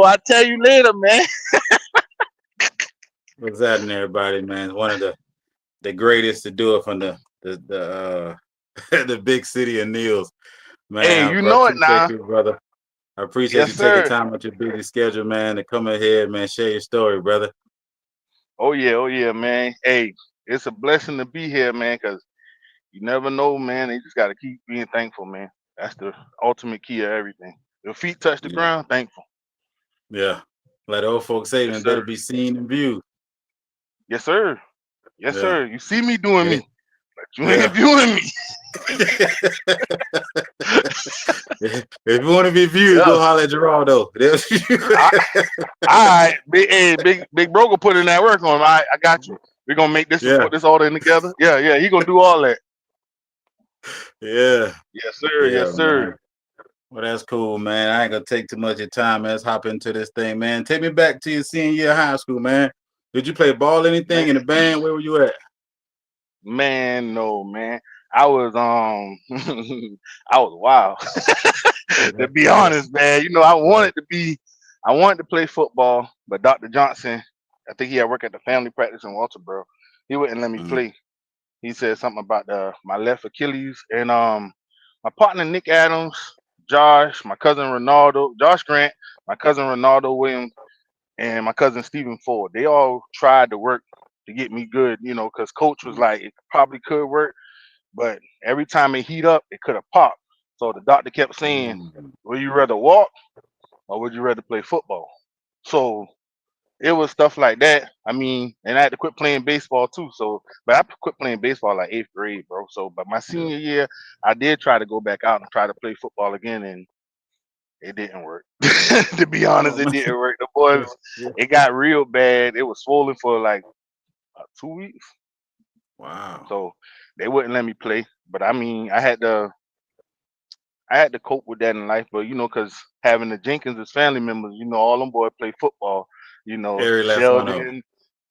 I'll tell you later, man. What's happening, everybody, man? One of the greatest to do it from the the big city of Niels. Hey, Man, you I know it appreciate now. you, brother. I appreciate Yes, you taking sir. time out your busy schedule, man, to come in here, man, share your story, brother. Oh yeah, man. Hey, it's a blessing to be here, man, because you never know, man. You just gotta keep being thankful, man. That's the ultimate key of everything. Your feet touch the Yeah, ground, thankful. yeah. Like the old folks say, Yes, man, better sir. be seen and viewed. Yes, sir. Yes, Yeah, sir. You see me doing yeah, me, but you ain't yeah. viewing me. If you want to be viewed, Yeah. go holler at Geraldo. I, all right, big broker put in that work on him. I got you. We're gonna make this and Yeah, put this all in together. Yeah. He gonna do all that. yeah, Yes, sir. yeah, Yes, sir. man. Well, that's cool, man. I ain't gonna take too much of your time, man. Let's hop into this thing, man. Take me back to your senior year of high school, man. Did you play ball, anything Man, in the band? Where were you at? man, no, man. I was I was wild. To be Yeah. honest, man. I wanted to play football, but Dr. Johnson, I think he had work at the family practice in Walterboro. He wouldn't let me Mhm. play. He said something about my left Achilles and my partner Nick Adams, Josh, my cousin Ronaldo, Josh Grant, my cousin Ronaldo Williams, and my cousin Stephen Ford. They all tried to work to get me good, because coach was like it probably could work, but every time it heat up, it could have popped. So the doctor kept saying, Mhm. "Would you rather walk or would you rather play football?" So it was stuff like that. I mean, and I had to quit playing baseball too. So, but I quit playing baseball like eighth grade, bro. So, but my Yeah. senior year, I did try to go back out and try to play football again, and it didn't work. To be honest, Oh it man. didn't work. The boys, Yeah. it got real bad. It was swollen for like 2 weeks, Wow. so they wouldn't let me play. But I mean, I had to cope with that in life. But because having the Jenkins as family members, all them boys play football. Every last one of them.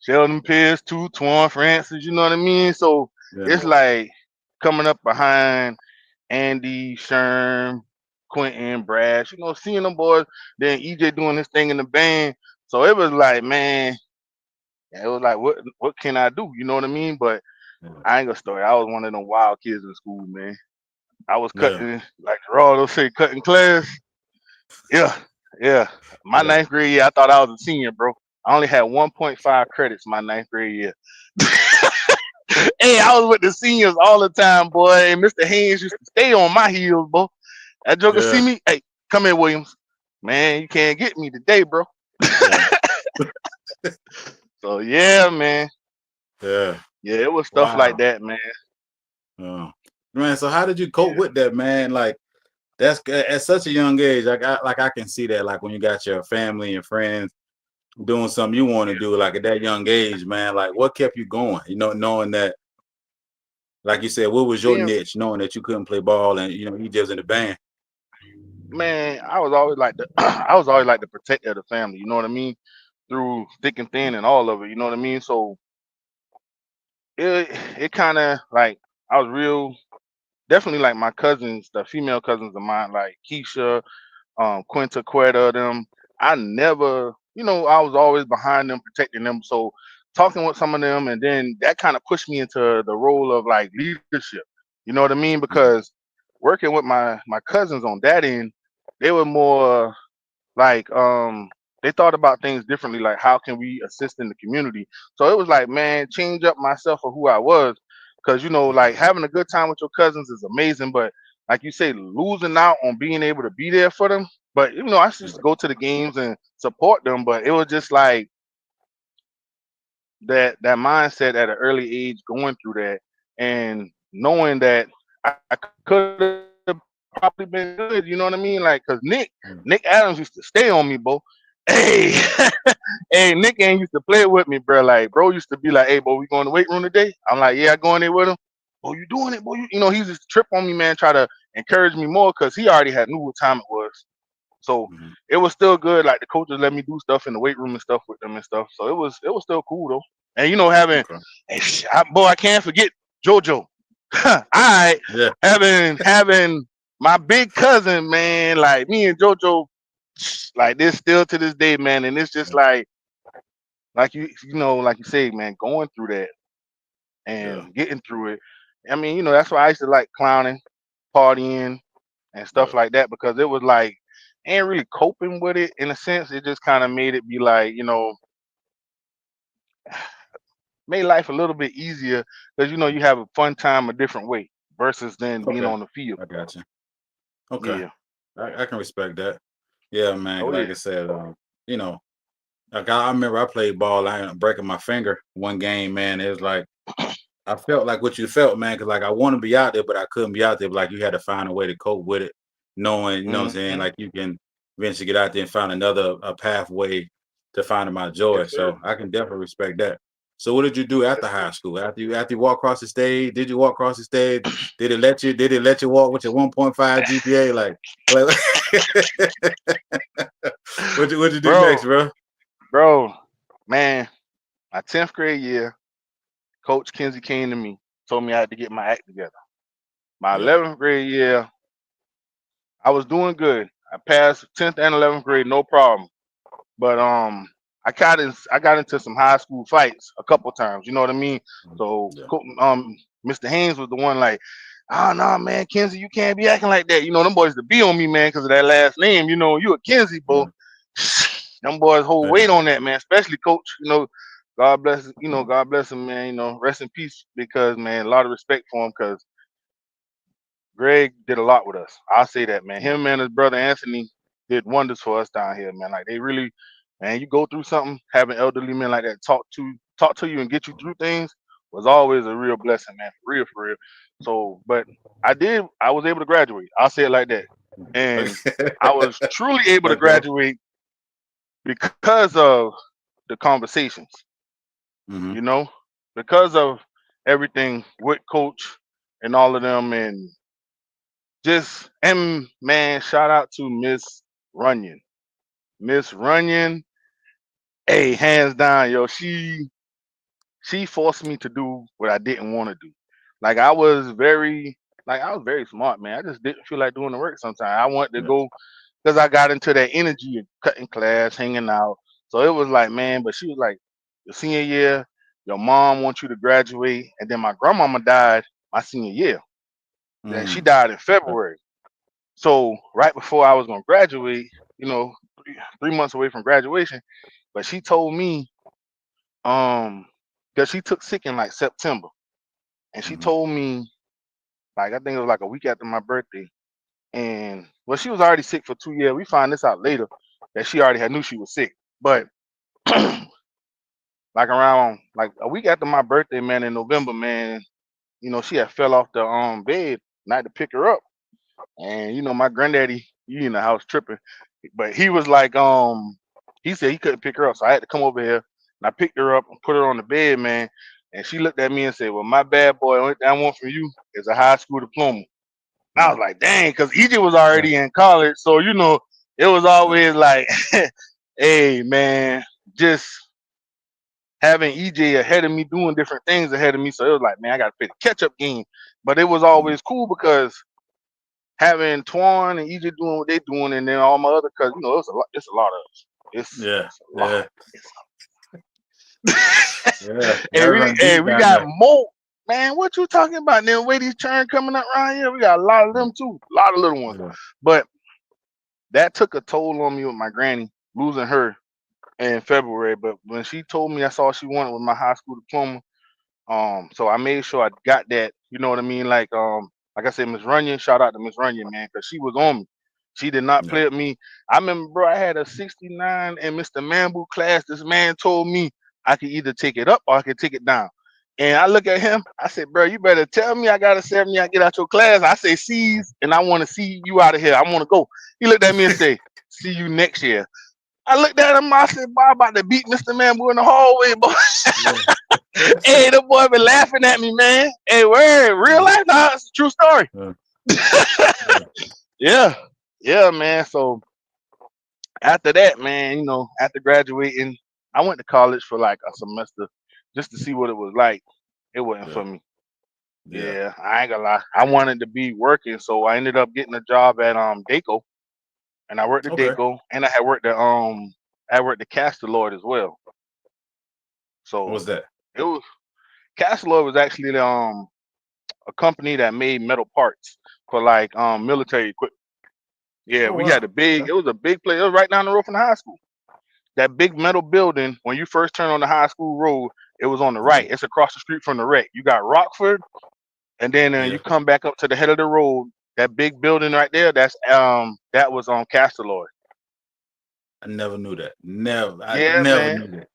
Sheldon Pierce, too, Twan Francis. You know what I mean? So Yeah. it's like coming up behind Andy, Sherm, Quentin, Brash. Seeing them boys. Then EJ doing his thing in the band. So it was like, man, it was like, what can I do? You know what I mean? But Yeah. I ain't gonna story. I was one of them wild kids in school, man. I was Yeah. cutting, like Geraldo say, cutting class. Yeah, yeah. My Yeah. ninth grade year, I thought I was a senior, bro. I only had 1.5 credits my ninth grade year. Hey, I was with the seniors all the time, boy. And Mr. Haynes used to stay on my heels, bro. That joker see Yeah. me. Hey, come here, Williams. Man, you can't get me today, bro. Yeah. So yeah, man. Yeah. Yeah, it was stuff like Wow. that, man. Oh. Man, so how did you cope with that, man? Like that's at such a young age. I can see that. Like when you got your family and friends doing something you want to Yeah, do, like at that young age, man. Like what kept you going? Knowing that, like you said, what was your being niche? Knowing that you couldn't play ball and you just in the band. man, I was always like the I was always like the protector of the family. You know what I mean? Through thick and thin and all of it. You know what I mean? So it it kind of like I was real definitely like my cousins, the female cousins of mine, like Keisha, Quinta, Quetta, them. I never, I was always behind them, protecting them. So talking with some of them, and then that kind of pushed me into the role of like leadership. You know what I mean? Mhm. Because working with my cousins on that end, they were more like they thought about things differently, like how can we assist in the community. So it was like, man, change up myself for who I was, because Yeah. like having a good time with your cousins is amazing, but like you say, losing out on being able to be there for them. But I used to go to the games and support them, but it was just like that mindset at an early age, going through that and knowing that I could have probably been good. You know what I mean? Like, cause Nick Mm. Adams used to stay on me, bro. Hey, hey, Nick ain't used to play with me, bro. Like, bro used to be like, "Hey, bro, we going to the weight room today?" I'm like, "Yeah, I go in there with him." "Oh, you doing it, boy?" He used to trip on me, man, try to encourage me more, cause he already had knew what time it was. So Mhm. it was still good. Like the coaches let me do stuff in the weight room and stuff with them and stuff. So it was still cool though. And having, Okay. and boy, I can't forget JoJo. I Yeah. having my big cousin, man. Like me and JoJo. like this still to this day, man. And it's just like like you say, man, going through that Yeah. and getting through it. I mean, that's why I used to like clowning, partying, and stuff Yeah. like that because it was like ain't really coping with it in a sense. It just kind of made it be like, made life a little bit easier because you have a fun time a different way versus than being Okay. on the field. I got you. Okay. Yeah. I can respect that. Yeah, man. Oh Like yeah. I said, you know, like I remember I played ball. I ended up breaking my finger one game, man. It was like I felt like what you felt, man, because like I want to be out there, but I couldn't be out there. But like you had to find a way to cope with it, knowing, you know what I'm saying, Hmm. like you can eventually get out there and find another a pathway to finding my Yes, joy. sir. So I can definitely respect that. So what did you do Yes, after sir. high school? After you walk across the stage, did you walk across the stage? Did it let you walk with your 1.5 GPA? Like what you do next, bro, bro? bro, man, my 10th grade year, Coach Kinsey came to me, told me I had to get my act together. My Yeah. 11th grade year, I was doing good. I passed 10th and 11th grade, no problem. But I got into some high school fights a couple times. You know what I mean? So Yeah. Mr. Haynes was the one like, oh no, man, Kinsey, you can't be acting like that. Them boys to be on me, man, because of that last name. You a Kinsey, bro. Yeah. Them boys hold Yeah. weight on that, man. Especially coach. God bless. God bless him, man. Rest in peace because man, a lot of respect for him because Greg did a lot with us. I'll say that, man. Him and his brother Anthony did wonders for us down here, man. Like they really, man. You go through something, having elderly men like that talk to you and get you through things was always a real blessing, man. For real, for real. So, but I was able to graduate. I'll say it like that, and I was truly able to Okay. graduate because of the conversations, Hmm. you know, because of everything with Coach and all of them, and and man, shout out to Miss Runyon. Miss Runyon, hey, hands down, yo, she forced me to do what I didn't want to do. Like I was very smart, man. I just didn't feel like doing the work sometimes. I wanted to Yeah. go because I got into that energy of cutting class, hanging out. So it was like, man, but she was like, your senior year, your mom wants you to graduate. And then my grandmama died my senior year. Then she Mm. died in Okay. February. So right before I was gonna graduate, you know, 3 months away from graduation, but she told me, because she took sick in like September, and she Hmm. told me like I think it was like a week after my birthday, and well, she was already sick for 2 years. We find this out later that she already had knew she was sick, but like around like a week after my birthday, man, in November, man, she had fell off the bed, and I had to pick her up. And my granddaddy, he in the house tripping, but he was like, he said he couldn't pick her up, so I had to come over here and I picked her up and put her on the bed, man. And she looked at me and said, "Well, my bad boy, only thing I want from you is a high school diploma." And I Yeah. was like, "Dang," because EJ was Yeah. already in college, so it was Yeah. always like, "Hey, man, just." Having EJ ahead of me, doing different things ahead of me, so it was like, man, I got to play the catch-up game. But it was Mhm. always cool because having Twan and EJ doing what they doing, and then all my other cousins, it's a lot. It's a lot of us. Yeah. It's a lot. Yeah. It's Yeah. and Y'all we run and deep we down got there. more. Man, what you talking about? Then way these churn coming up around here, we got a lot of them too. A lot of little ones. Yeah. But that took a toll on me with my granny losing her in February. But when she told me that's all she wanted was my high school diploma, so I made sure I got that. You know what I mean? Like I said, Miss Runyon, shout out to Miss Runyon, man, because she was on me. She did not Yeah. play with me. I remember, bro, I had a 69 in Mr. Mambu class. This man told me I could either take it up or I could take it down. And I look at him, I said, bro, you better tell me I got a 70, I get out your class. I say C's and I want to see you out of here. I want to go. He looked at me and said, see you next year. I looked at him, I said, boy, I'm about to beat Mr. Mambu in the hallway, boy. Yeah. Hey, the boy been laughing at me, man. Hey, where real life? Nah, it's a true story. Yeah. Yeah. Yeah, yeah, man. So after that, man, after graduating, I went to college for like a semester just to see what it was like. It wasn't Yeah. for me. Yeah. Yeah, I ain't gonna lie. I wanted to be working, so I ended up getting a job at Daco. and I worked at Okay. Daco, and I worked at Castelloid as well. So What's that? it was Castelloid was actually a company that made metal parts for like military equipment. Yeah, Oh we had wow. a big. Okay. It was a big place. It was right down the road from the high school. That big metal building. When you first turn on the high school road, it was on the Yeah. right. It's across the street from the wreck. You got Rockford, and then Yeah. you come back up to the head of the road. That big building right there. That was on Castelloid. I never knew that. Never. I Yeah, never man. knew that.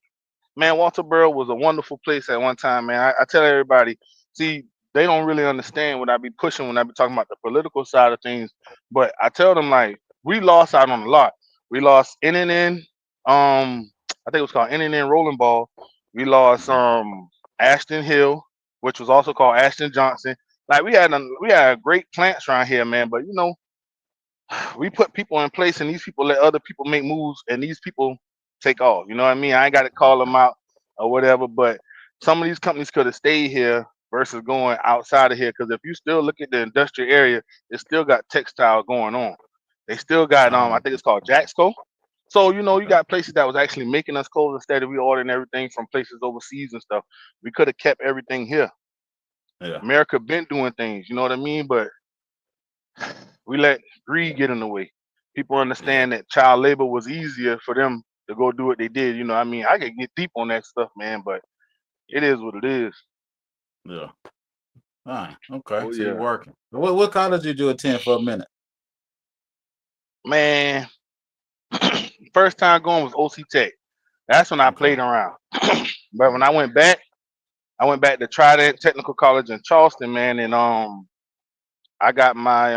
Man, Walterboro was a wonderful place at one time, man. I tell everybody, see, they don't really understand what I be pushing when I be talking about the political side of things. But I tell them like we lost out on a lot. We lost NNN, I think it was called NNN Rolling Ball. We lost Mhm. Ashton Hill, which was also called Ashton Johnson. Like we had great plants around here, man. But we put people in place and these people let other people make moves and these people take off. You know what I mean? I ain't got to call them out or whatever, but some of these companies could have stayed here versus going outside of here. Because if you still look at the industrial area, it still got textile going on. They still got I Oh, think it's called Jaxco. So you okay. got places that was actually making us clothes instead of we ordering everything from places overseas and stuff. We could have kept everything here. Yeah. America been doing things, you know what I mean? But we let greed get in the way. People Yeah. understand that child labor was easier for them to go do what they did. You know, I mean, I could get deep on that stuff, man, but it is what it is. Yeah. All right. Okay. Oh So you're yeah, working. What college did you attend for a minute? man. First time going was OC Tech. That's when I Okay. played around. But when I went back to Trident Technical College in Charleston, man, and I got my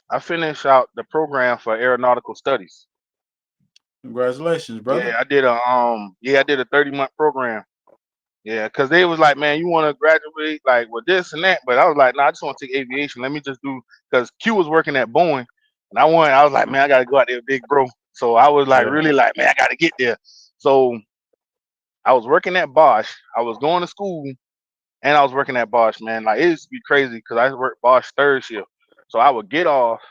I finished out the program for aeronautical studies. Congratulations, brother. I did a 30-month program. Yeah, cause they was like, man, you want to graduate like with this and that, but I was like, nah, I just want to take aviation. Let me just do because Q was working at Boeing, and I was like, man, I gotta go out there, big bro. So I was like, Yeah. really like, man, I gotta get there. So I was working at Bosch. I was going to school, and I was working at Bosch, man. Like it used to be crazy because I worked Bosch third shift, so I would get off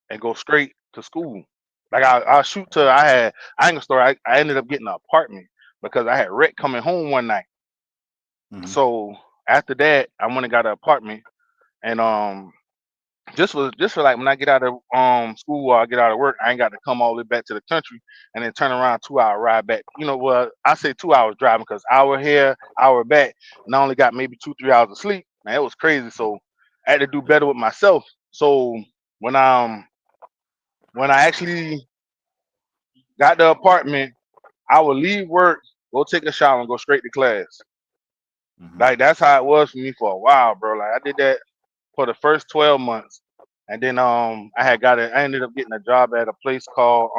and go straight to school. Like I shoot to I ain't gonna story. I ended up getting an apartment because I had Rec coming home one night. Hmm. So after that, I went and got an apartment, and just for like when I get out of school or I get out of work, I ain't got to come all the way back to the country and then turn around 2 hour ride back. You know, well I say 2 hours driving because hour here, hour back, and I only got maybe 2 3 hours of sleep. Man, it was crazy. So I had to do better Yeah. with myself. So when when I actually got the apartment, I would leave work, go take a shower, and go straight to class. Hmm. Like that's how it was for me for a while, bro. Like I did that for the first 12 months. And then I ended up getting a job at a place called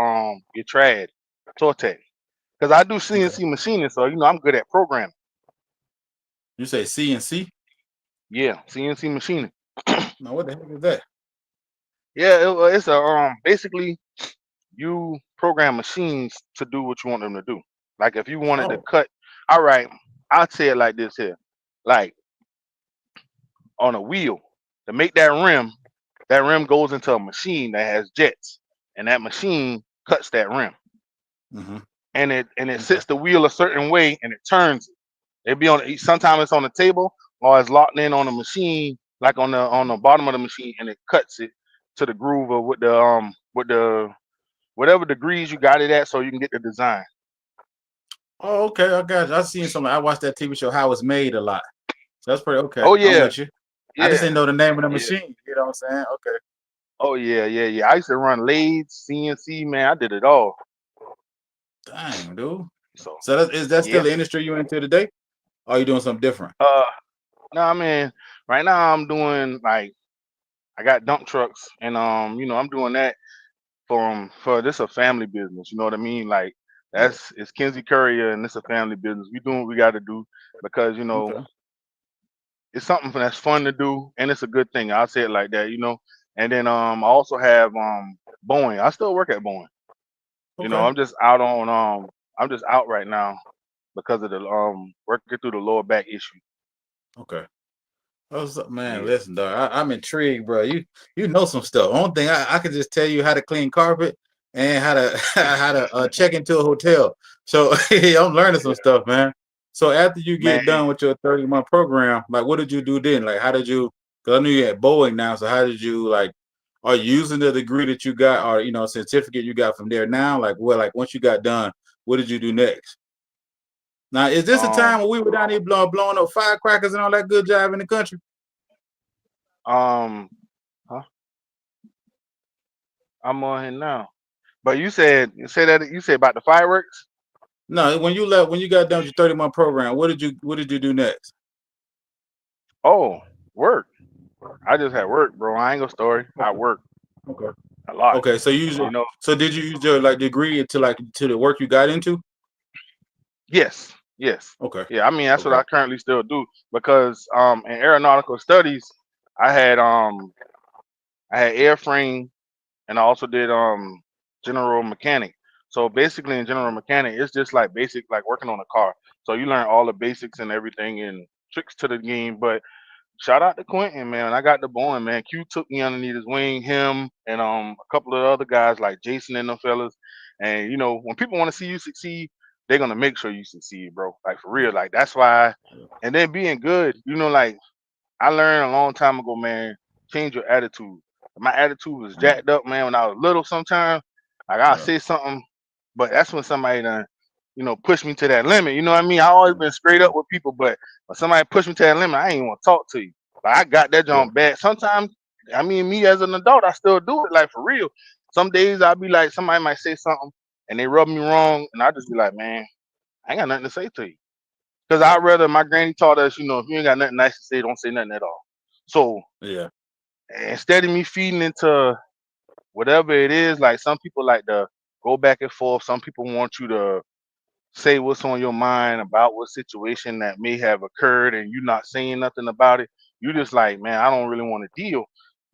Getrad, Tortec. Because I do Okay. CNC machining, so I'm good at programming. You say CNC? Yeah, CNC machining. No, what the heck is that? Yeah, it's a basically you program machines to do what you want them to do. Like if you wanted to Oh. cut, all right, I'll say it like this here. Like on a wheel, to make that rim goes into a machine that has jets, and that machine cuts that rim. Hmm. And it Okay. sits the wheel a certain way and it turns it. It be on sometimes it's on the table or it's locked in on the machine, like on the bottom of the machine, and it cuts it to the groove or with the whatever degrees you got it at so you can get the design. Oh, okay. I got you. I seen some. I watched that TV show How It's Made a lot. So that's pretty okay. Oh I'm yeah, with you. I just yeah, didn't know the name of the yeah. machine. You know what I'm saying? Okay. Oh yeah, yeah, yeah. I used to run lathes, CNC, man. I did it all. Dang, dude. So So is that still yeah. the industry you into today? Or are you doing something different? Uh no, I mean, right now I'm doing like I got dump trucks and I'm doing that for this a family business. You know what I mean? Like Yeah. it's Kinsey Courier and this a family business. We doing what we got to do because Okay. it's something that's fun to do and it's a good thing. I'll say it like that. And then I also have Boeing. I still work at Boeing. Okay. I'm just out right now because of the working through the lower back issue. Okay. What's up, man? Yeah. Listen, dog. I'm intrigued, bro. You know some stuff. Only thing I can just tell you how to clean carpet and how to how to check into a hotel. So I'm learning some stuff, man. So after you Man, get done with your 30-month program, like what did you do then? Like how did you? Because I knew you at Boeing now. So how did you like? Are you using the degree that you got, or certificate you got from there now? Like what? Like once you got done, what did you do next? Now is this a time um, when we were down here blowing up firecrackers and all that good jive in the country? um, huh? I'm on here now. But you said about the fireworks. No, when you got done with your 30-month program, what did you do next? Oh, work. I just had work, bro. I ain't gonna story. I Okay. work Okay. a lot. Okay. So You know. so did you use your like degree to the work you got into? Yes. Yes. Okay. Yeah. I mean, that's what Okay. I currently still do because in aeronautical studies, I had um I had airframe and I also did general mechanic. So basically in general mechanic, it's just like basic like working on a car. So you learn all the basics and everything and tricks to the game. But shout out to Quentin, man. I got the Boeing, man. Q took me underneath his wing, him and a couple of other guys like Jason and them fellas. And when people want to see you succeed, they're gonna make sure you succeed, bro. Like for real. Like that's why. And then being good, like I learned a long time ago, man. Change your attitude. My attitude was Mm, jacked up, man. When I was little, sometimes like I'll yeah. say something, but that's when somebody done, push me to that limit. You know what I mean? I always Mm, been straight up with people, but when somebody push me to that limit, I ain't want to talk to you. Like I got that Yeah. jump bad. Sometimes, I mean, me as an adult, I still do it. Like for real. Some days I'll be like, somebody might say something and they rub me wrong, and I just be like, man, I ain't got nothing to say to you. Because Yeah. I'd rather my granny taught us, if you ain't got nothing nice to say, don't say nothing at all. So Yeah. instead of me feeding into whatever it is, like some people like to go back and forth. Some people want you to say what's on your mind about what situation that may have occurred and you not saying nothing about it. You just like, man, I don't really want to deal.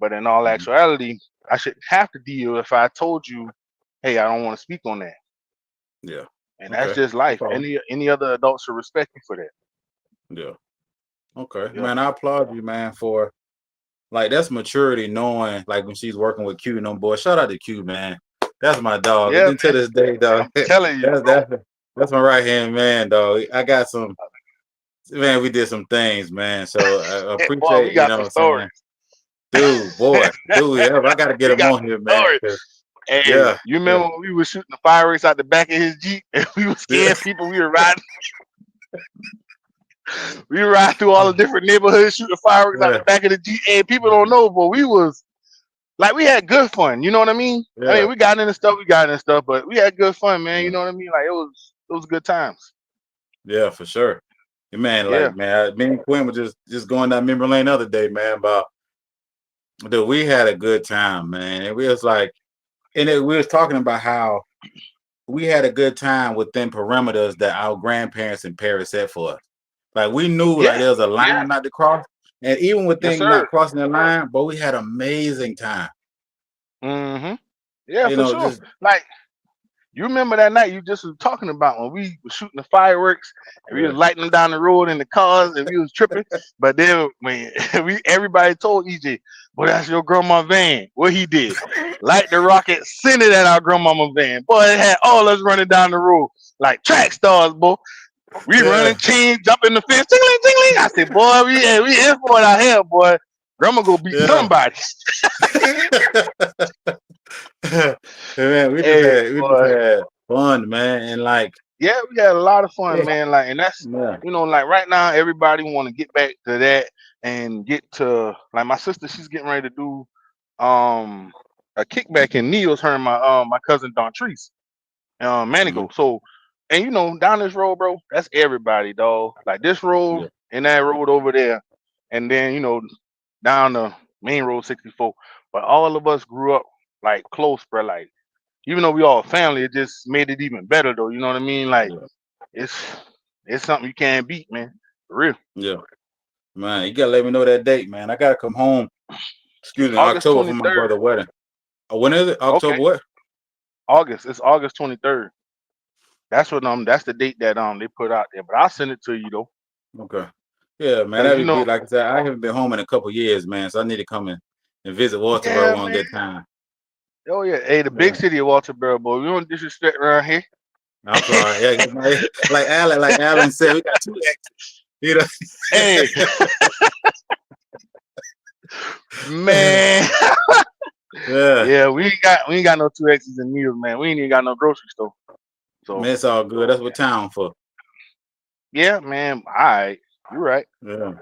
But in all Mhm. actuality, I shouldn't have to deal if I told you, hey, I don't want to speak on that. Yeah. And that's Okay. just No life. problem. Any other adult should respect you for that. Yeah. Okay. Yeah. Man, I applaud you, man, for like that's maturity knowing like when she's working with Q and them boys. Shout out to Q, man. That's my dog. And Yeah, then to this day, man. dog. I'm telling you, that's bro. that's that's my right hand man, dog. I got some man, we did some things, man. So I Boy, we appreciate, got what some I'm stories. saying. Dude, yeah, I gotta get We him got on here, some man. stories. 'Cause, Hey, yeah, you yeah, remember when we were shooting the fireworks out the back of his Jeep and we were yeah, scaring people? We were riding through all the different neighborhoods shooting fireworks out the yeah, back of the Jeep. And people don't know, but we was like we had good fun. You know what I mean? I yeah, mean, we got into stuff, but we had good fun, man. You yeah, know what I mean? Like it was good times. yeah, for sure. And man, Yeah. like man, me and Quinn were just going down memory lane the other day, man. About dude, we had a good time, man. And we was like, we was talking about how we had a good time within parameters that our grandparents and parents set for us. Like we knew like Yeah. there was a Yeah. line not to cross, and even Yes, within sir. not crossing the line, but we had amazing time. Mm-hmm. Yeah, for sure. Just Like you remember that night you just was talking about when we were shooting the fireworks and we was yeah, lighting them down the road in the cars and we was tripping. But then when everybody told EJ, "Boy, that's your grandma van." What he did, light the rocket, send it at our grandmama van. Boy, it had all us running down the road like track stars, boy. We running, yeah. chain, jumping the fence, tingling, tingling. I said, "Boy, we in for it out here, boy. Grandma go beat Yeah. somebody." Man, Hey, we just boy. had fun, man, and like, Yeah, we had a lot of fun, yeah, man. Like, and that's yeah, like right now, everybody want to get back to that and get to like my sister. She's getting ready to do a kickback in Neos. Her and my cousin Don Treese, mhm, Manigo. So, and down this road, bro, that's everybody, dog. Like this road yeah, and that road over there, and then down the main road 64. But all of us grew up like close, bro. Like even though we all family, it just made it even better, though. You know what I mean? Like yeah, it's it's something you can't beat, man. For real. yeah. Man, you gotta let me know that date, man. I gotta come home. Excuse me, August October for my 23rd. brother's wedding. When is it? Okay. October what? August. It's August 23rd. That's the date that they put out there. But I'll send it to you though. Okay. Yeah, man, Cause you that'd be know, like I said. I haven't been home in a couple years, man, so I need to come in and visit yeah, Walterboro one man. good time. Oh yeah, hey, the big Yeah, city of Walterboro, boy. We don't disrespect around here. I'm sorry. Yeah, like Alan said, we got two exits. You Hey, know. man. Yeah, Yeah, we ain't got no two X's in Needles, man. We ain't even got no grocery store. So man, it's all good. That's what town for. yeah, man. All right, you're right. Yeah.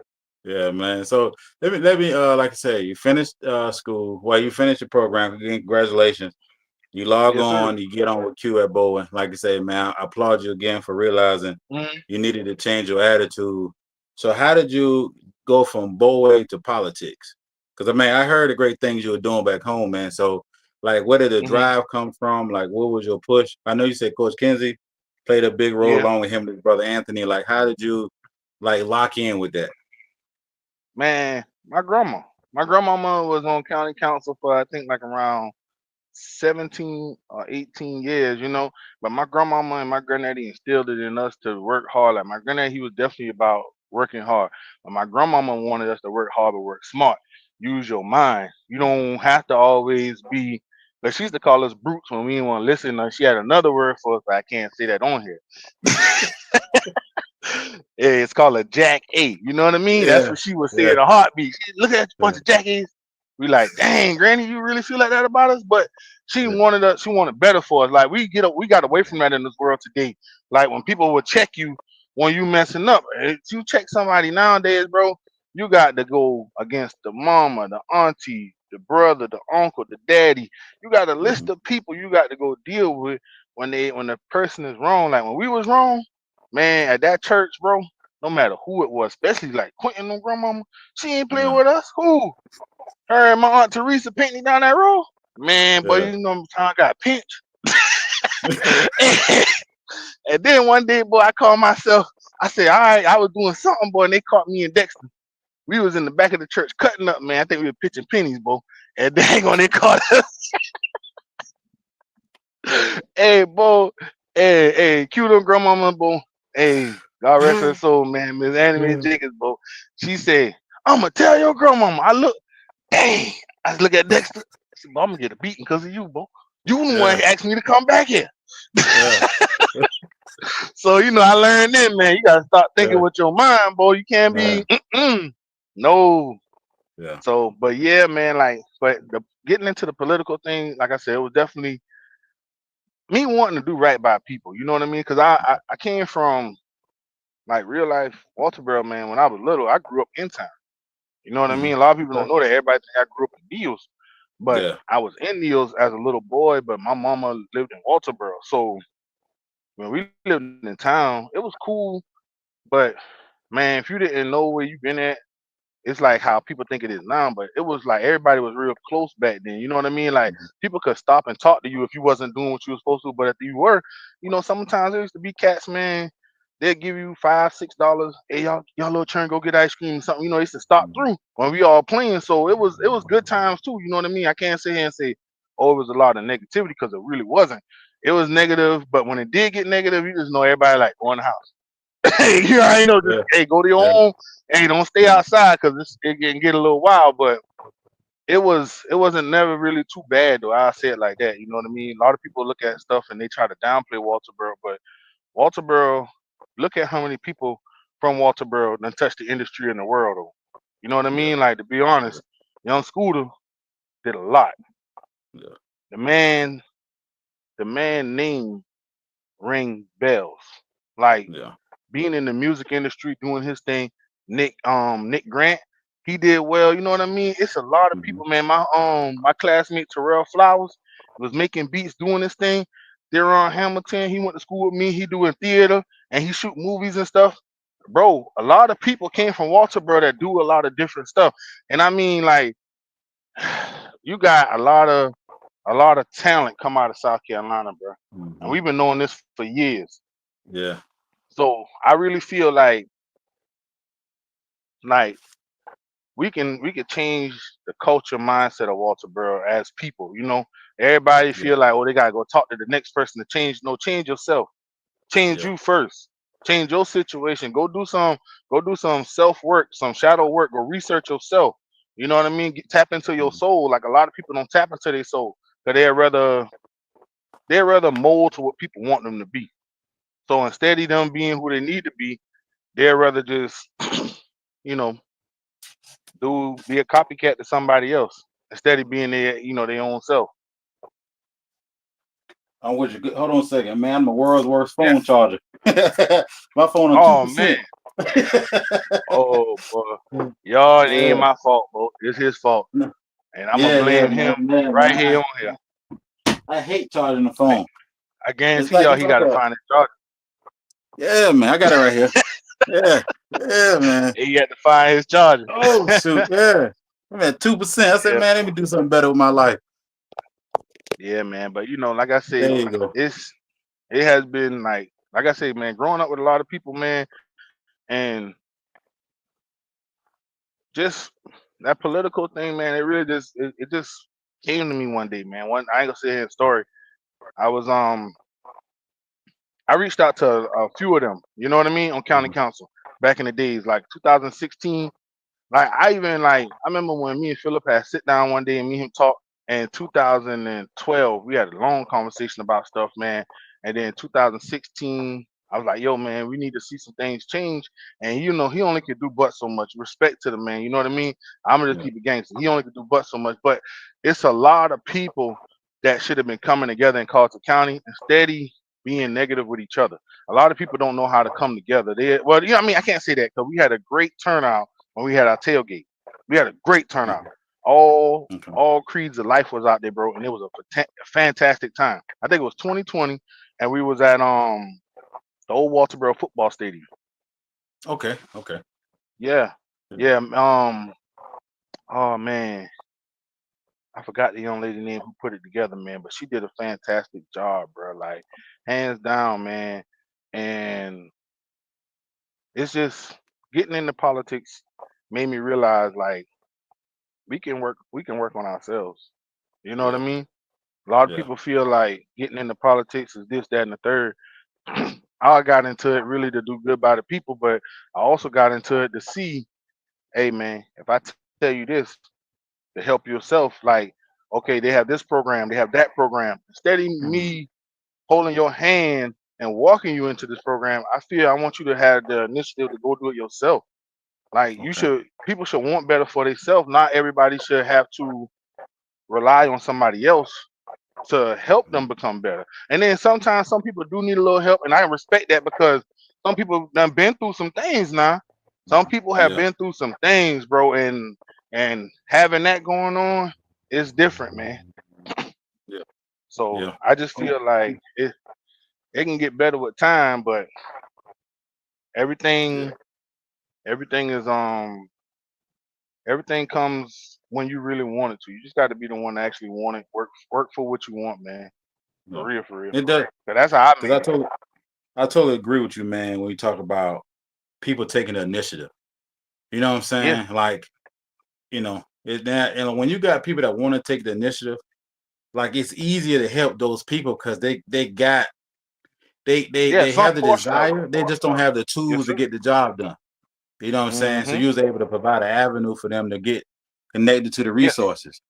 Yeah, man. So let me like I say, you finished school. Well, you finished your program. Again, congratulations. You log Yes, sir. on, you get on with Q at Bowen. Like I say, man, I applaud you again for realizing Mhm. you needed to change your attitude. So how did you go from Bowen to politics? Because I mean, I heard the great things you were doing back home, man. So like, where did the Mhm. drive come from? Like, what was your push? I know you said Coach Kinsey played a big role Yeah, along with him and his brother Anthony. Like, how did you like lock in with that? man. My grandmama was on county council for I think like around 17 or 18 years, you know. But my grandmama and my granddaddy instilled it in us to work hard. Like my granddad, he was definitely about working hard. But my grandmama wanted us to work hard but work smart. Use your mind. You don't have to always be. But she used to call us brutes when we didn't want to listen. She had another word for us, but I can't say that on here. Yeah, it's called a jack A. You know what I mean? That's Yeah, what she would say yeah, in a heartbeat. Look at that yeah, bunch of jack A's. We like, dang, Granny, you really feel like that about us? But she yeah. wanted us. She wanted better for us. Like we got away from that in this world today. Like when people would check you when you messing up. If you check somebody nowadays, bro, you got to go against the mama, the auntie, the brother, the uncle, the daddy. You got a list Mhm, of people you got to go deal with when the person is wrong. Like when we was wrong, man, at that church, bro. No matter who it was, especially like Quentin and grandmama, she ain't playing yeah, with us. Who? Her and my aunt Teresa Pinckney down that road. Man, boy, yeah. you know time I got pinched. And then one day, boy, I called myself. I said, all right, I was doing something, boy, and they caught me and Dexter. We was in the back of the church cutting up, man. I think we were pitching pennies, boy. And dang on, they caught us. Hey, boy. Hey, cute little grandmama, boy. Hey, God rest her soul, man. Miss Annie Jenkins, boy. She said, I'm going to tell your grandmama. I look, dang. I look at Dexter. I said, I'm going to get a beating because of you, boy. You the one Yeah, who asked me to come back here. yeah, So, I learned that, man. You got to start thinking yeah, with your mind, boy. You can't yeah, be, no. yeah, So, but yeah, man, like, but getting into the political thing, like I said, it was definitely me wanting to do right by people. You know what I mean? Because I came from like real life Walterboro, man. When I was little, I grew up in town. You know what I mhm, mean? A lot of people don't okay, know that. Everybody think I grew up in Neals, but yeah, I was in Neals as a little boy. But my mama lived in Walterboro, so when we lived in town, it was cool. But man, if you didn't know where you been at, it's like how people think it is now. But it was like everybody was real close back then. You know what I mean? Like mhm, people could stop and talk to you if you wasn't doing what you were supposed to. But if you were, sometimes there used to be cats, man. They'd give you $5, $6. Hey, y'all little turn, go get ice cream, something. They used to stop mhm, through when we all playing. So it was good times too. You know what I mean? I can't sit here and say, oh, it was a lot of negativity because it really wasn't. It was negative, but when it did get negative, you just know everybody like go in the house. Hey, you already know, just yeah, hey, go to your yeah, own. Hey, don't stay mhm, outside because it can get a little wild. But it wasn't never really too bad though. I say it like that. You know what I mean? A lot of people look at stuff and they try to downplay Walterboro, but Walterboro, look at how many people from Walterboro done touched the industry in the world though. You know what I yeah, mean? Like to be honest, Young Scooter did a lot. yeah, The man, the man name ring bells. Like yeah, being in the music industry, doing his thing. Nick Grant, he did well. You know what I mean? It's a lot of mhm, people, man. My classmate Terrell Flowers was making beats, doing this thing. Deron Hamilton, he went to school with me. He doing theater and he shoot movies and stuff. Bro, a lot of people came from Walterboro that do a lot of different stuff. And I mean, like, you got a lot of talent come out of South Carolina, bro. And mhm, we've been knowing this for years. yeah, So I really feel like we could change the culture mindset of Walterboro as people. Everybody yeah, feel like, oh, they gotta go talk to the next person to change. No, change yourself. Change yeah, you first. Change your situation. Go do some self work, some shadow work. Go research yourself. You know what I mean? Tap into your Mhm. soul. Like a lot of people don't tap into their soul because they rather mold to what people want them to be. So instead of them being who they need to be, they'd rather just you know do be a copycat to somebody else instead of being their own self. I'm with you. Hold on a second, man. I'm the world's worst Yeah. phone charger. My phone on two Oh man. percent. Oh boy. Y'all, it ain't Yeah. my fault, bro. It's his fault, and I'm gonna Yeah, yeah, blame him man. Yeah, right man. here on here. I hate charging the I, phone. I It's guarantee like y'all it's he like got to a find his charger. yeah, man. I got it right here. Yeah, yeah, man. He got to find his charger. Oh shoot, yeah. I'm at 2%. I said, Yeah, man, let me do something better with my life. yeah, man. But like I There say, you go. it has been like I say, man, growing up with a lot of people, man, and just that political thing, man. It really it just came to me one day, man. I ain't gonna say his story. I was I reached out to a few of them, you know what I mean, on county Mhm. council back in the days, like 2016. Like I remember when me and Philip had sit down one day and me and him talk. And 2012, we had a long conversation about stuff, man. And then 2016, I was like, yo, man, we need to see some things change. And he only could do but so much. Respect to the man, you know what I mean? I'm gonna just Yeah. keep it gangster. He only could do but so much. But it's a lot of people that should have been coming together in Carter County instead of being negative with each other. A lot of people don't know how to come together. Well, I mean, I can't say that because we had a great turnout when we had our tailgate. We had a great turnout. Mhm. All Okay. all creeds of life was out there, bro, and it was a fantastic time. I think it was 2020, and we was at the old Walterboro football stadium. Okay. Okay. Yeah, Yeah. yeah. Oh man, I forgot the young lady name who put it together, man, but she did a fantastic job, bro. Like hands down, man. And it's just getting into politics made me realize like we can work on ourselves. You know what I Yeah. mean? A lot of Yeah. people feel like getting into politics is this, that, and the third. I got into it really to do good by the people, but I also got into it to see, hey man, if I tell you this to help yourself, like, okay, they have this program, they have that program. Instead of Mhm. me holding your hand and walking you into this program, I want you to have the initiative to go do it yourself. Like Okay. people should want better for themselves. Not everybody should have to rely on somebody else to help them become better. And then sometimes some people do need a little help, and I respect that because some people done been through some things now. Some people have Yeah. been through some things, bro, and having that going on is different, man. Yeah. So Yeah. I just Oh, feel like it can get better with time, but yeah. everything everything is everything comes when you really want it to. You just got to be the one to actually want it. Work for what you want, man. For Yeah. real, for real. It does. But that's how I Because made it. I totally agree with you, man. When you talk about people taking the initiative, you know what I'm Yeah, saying? Like, it that and when you got people that want to take the initiative, like it's easier to help those people because they got yeah. they Some have the portion of it. desire. They just don't have the Yes, tools to sir. get the job done. You know what I'm saying? So Mm-hmm. you was able to provide an avenue for them to get connected to the Yeah. resources.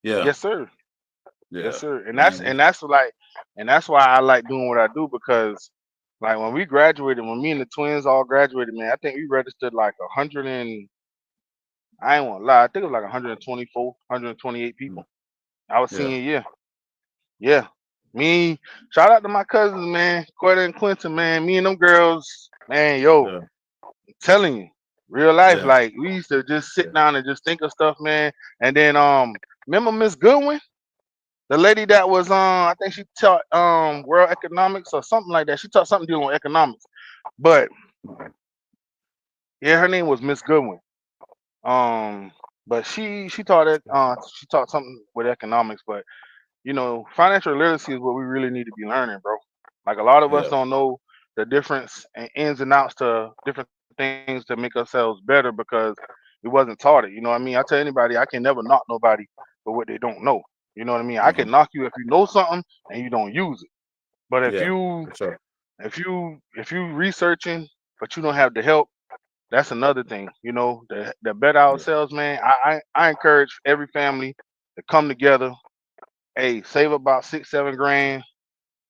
Yeah. Yes, sir. Yes, Yeah. sir. And that's Man. and that's like and that's why I like doing what I do because like when we graduated, when me and the twins all graduated, man, I think we registered like 100 and I ain't gonna lie, I think it was like 124, 128 Mm. people. Our Yeah. senior year. Yeah. Me, shout out to my cousins, man, Quetta and Quentin, man. Me and them girls, man, yo, Yeah. I'm telling you, real life, Yeah. like we used to just sit Yeah. down and just think of stuff, man. And then remember Miss Goodwin? The lady that was I think she taught world economics or something like that. She taught something dealing with economics. But yeah, her name was Miss Goodwin. Um but she taught something with economics, but financial literacy is what we really need to be learning, bro. Like a lot of us Yeah. don't know the difference and ins and outs to different things to make ourselves better because we wasn't taught it. You know what I mean? I tell anybody I can never knock nobody for what they don't know. You know what I mean? I can Hmm. knock you if you know something and you don't use it. But if Yeah. you For sure. If you researching, but you don't have the help, that's another thing. The better Yeah. ourselves, man. I encourage every family to come together. Hey, save about 6, 7 grand.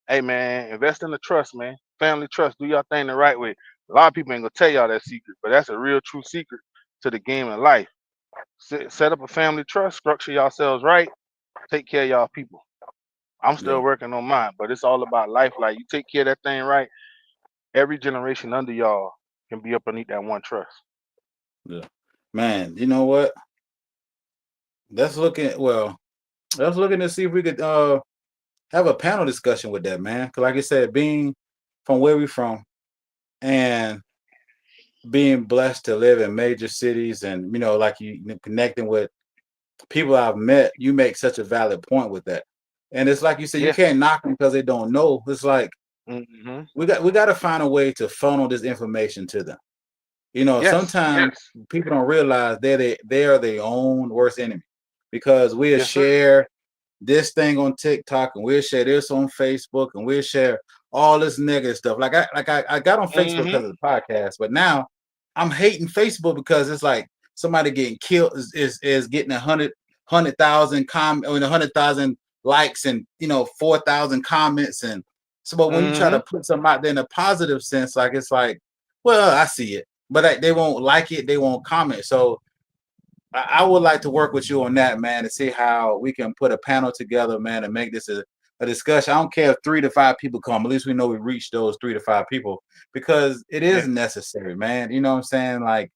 Hey man, invest in the trust, man. Family trust. Do your thing the right way. A lot of people ain't gonna tell y'all that secret, but that's a real true secret to the game of life. Set up a family trust, structure yourselves right, take care of y'all people. I'm still Yeah. working on mine, but it's all about life. Like you take care of that thing right, every generation under y'all can be up underneath that one trust. Yeah. Man, you know what? Let's look at well, let's look to see if we could have a panel discussion with that, man. Cause like I said, being from where we from and being blessed to live in major cities and like connecting with people I've met, you make such a valid point with that. And it's like you said, you Yeah. can't knock them because they don't know. It's like Hmm. we got to find a way to funnel this information to them. Yes. Sometimes Yes. people don't realize they are their own worst enemy because we'll Yes, sir. share this thing on TikTok and we'll share this on Facebook and we'll share all this negative stuff. I got on Facebook Hmm. because of the podcast, but now I'm hating Facebook because it's like somebody getting killed is getting 100,000 comment or 100,000 likes and 4,000 comments and so. But when you try Hmm. to put something out there in a positive sense, like it's like, well, I see it, but they won't like it, they won't comment. So I would like to work with you on that, man, to see how we can put a panel together, man, and make this a discussion. I don't care if 3 to 5 people come. At least we know we reach those 3 to 5 people because it is Yeah. necessary, man. You know what I'm saying? Like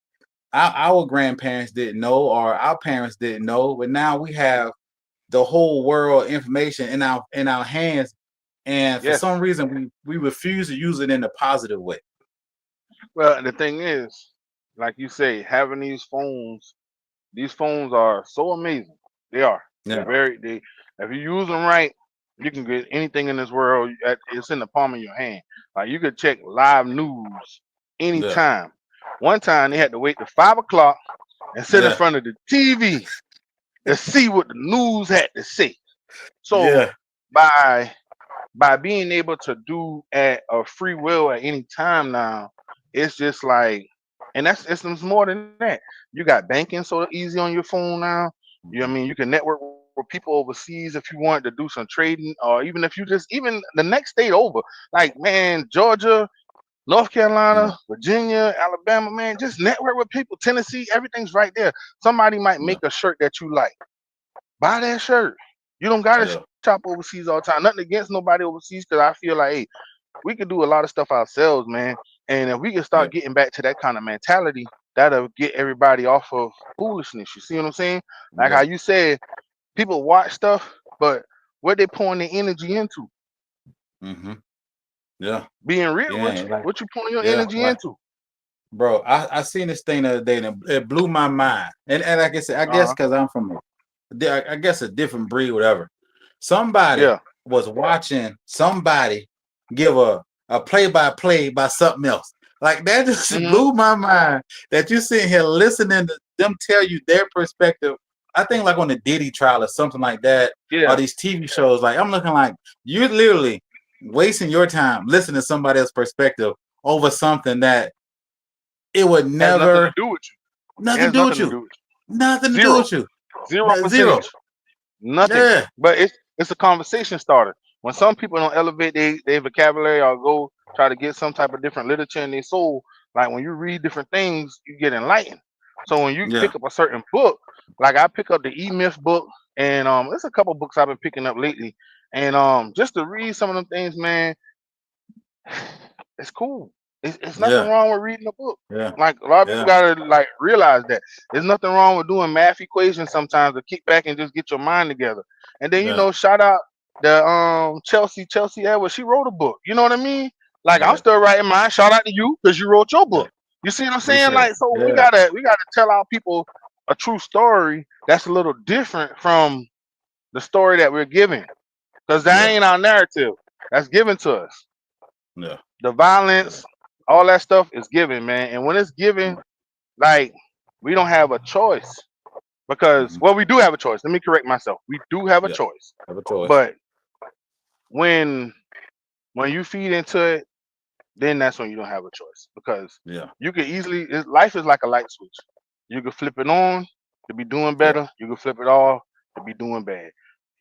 our grandparents didn't know, or our parents didn't know, but now we have the whole world information in our hands, and for Yes. some reason we refuse to use it in a positive way. Well, the thing is, like you say, having these phones are so amazing. They are. They're Yeah, very. They. If you use them right, you can get anything in this world. It's in the palm of your hand. Like you could check live news yeah, anytime. One time they had to wait to 5 o'clock and sit in yeah, front of the TV to see what the news had to say. So yeah, by by being able to do at a free will at any time now, it's just like, and it's more than that. You got banking so easy on your phone now. You know what I mhm, mean? You can network with people overseas if you want to do some trading, or even if you just even the next state over, like man, Georgia, North yeah, Carolina, Virginia, Alabama, man, just network with people. Tennessee, everything's right there. Somebody might yeah, make a shirt that you like. Buy that shirt. You don't gotta yeah, shop overseas all the time. Nothing against nobody overseas, because I feel like, hey, we could do a lot of stuff ourselves, man. And if we can yeah, start getting back to that kind of mentality, that'll get everybody off of foolishness. You see what I'm saying? Like yeah. how you said, people watch stuff, but what they pouring their energy into? Mm-hmm. Yeah, Being real with yeah, you, like what you pouring your yeah, energy like into? bro, I seen this thing the other day and it blew my mind. And like I said, I Uh guess huh. because I'm from I guess a different breed, whatever. Somebody Yeah. was watching somebody give a play by play by something else. Like that just Mhm. blew my mind that you sitting here listening to them tell you their perspective. I think like on the Diddy trial or something like that, or Yeah. these TV shows. Like I'm looking like you're literally wasting your time listening to somebody else's perspective over something that it would Has nothing to never do with you. It nothing to has do with nothing to you. do with Nothing to you. do Zero. with you. Zero Zero. percentage. Nothing. Yeah. But it's a conversation starter. When some people don't elevate their vocabulary or go try to get some type of different literature in their soul, like when you read different things, you get enlightened. So when you Yeah. pick up a certain book, like I pick up the E Myth book, and there's a couple books I've been picking up lately, and just to read some of them things, man, it's cool. It's nothing Yeah. wrong with reading a book. Yeah. Like a lot of people Yeah. gotta like realize that there's nothing wrong with doing math equations sometimes to kick back and just get your mind together. And then Yeah. shout out the Chelsea Edwards. She wrote a book. You know what I mean? Like I'm Yeah. still writing mine. Shout out to you because you wrote your Yeah. book. You see what I'm saying? Appreciate it. Like so Yeah. we gotta tell our people a true story that's a little different from the story that we're giving, because that Yeah. ain't our narrative. That's given to us. Yeah. The Yeah. violence, all that stuff is given, man. And when it's given, like we don't have a choice, because Hmm. well, we do have a choice. Let me correct myself. We do have a Yeah. choice, Have a choice. but when when you feed into it, then that's when you don't have a choice because Yeah. you could easily. Life is like a light switch. You could flip it on to be doing Yeah. better. You could flip it off to be doing bad.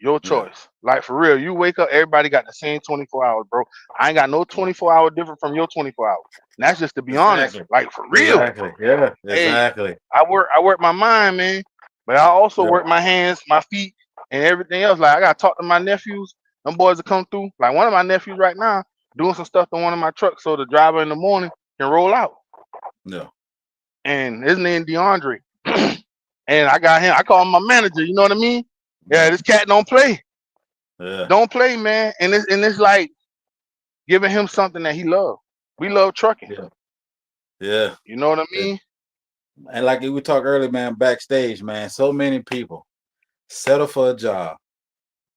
Your Yeah. choice. Like for real, you wake up. Everybody got the same 24 hours, bro. I ain't got no Yeah. 24-hour different from your 24 hours. And that's just to be honest. Exactly. Like for real. Exactly. Yeah. Hey, Exactly. I work my mind, man, but I also Yeah. work my hands, my feet, and everything else. Like I gotta talk to my nephews. Them boys will come through. Like one of my nephews right now doing some stuff to one of my trucks, so the driver in the morning can roll out. Yeah. And his name DeAndre. And I got him. I call him my manager. You know what I mean? Yeah, Yeah. this cat don't play. Yeah. Don't play, man. And it's like giving him something that he loves. We love trucking. Yeah. Yeah. You know what I It- mean? and like we talked earlier, man, backstage, man, so many people settle for a job.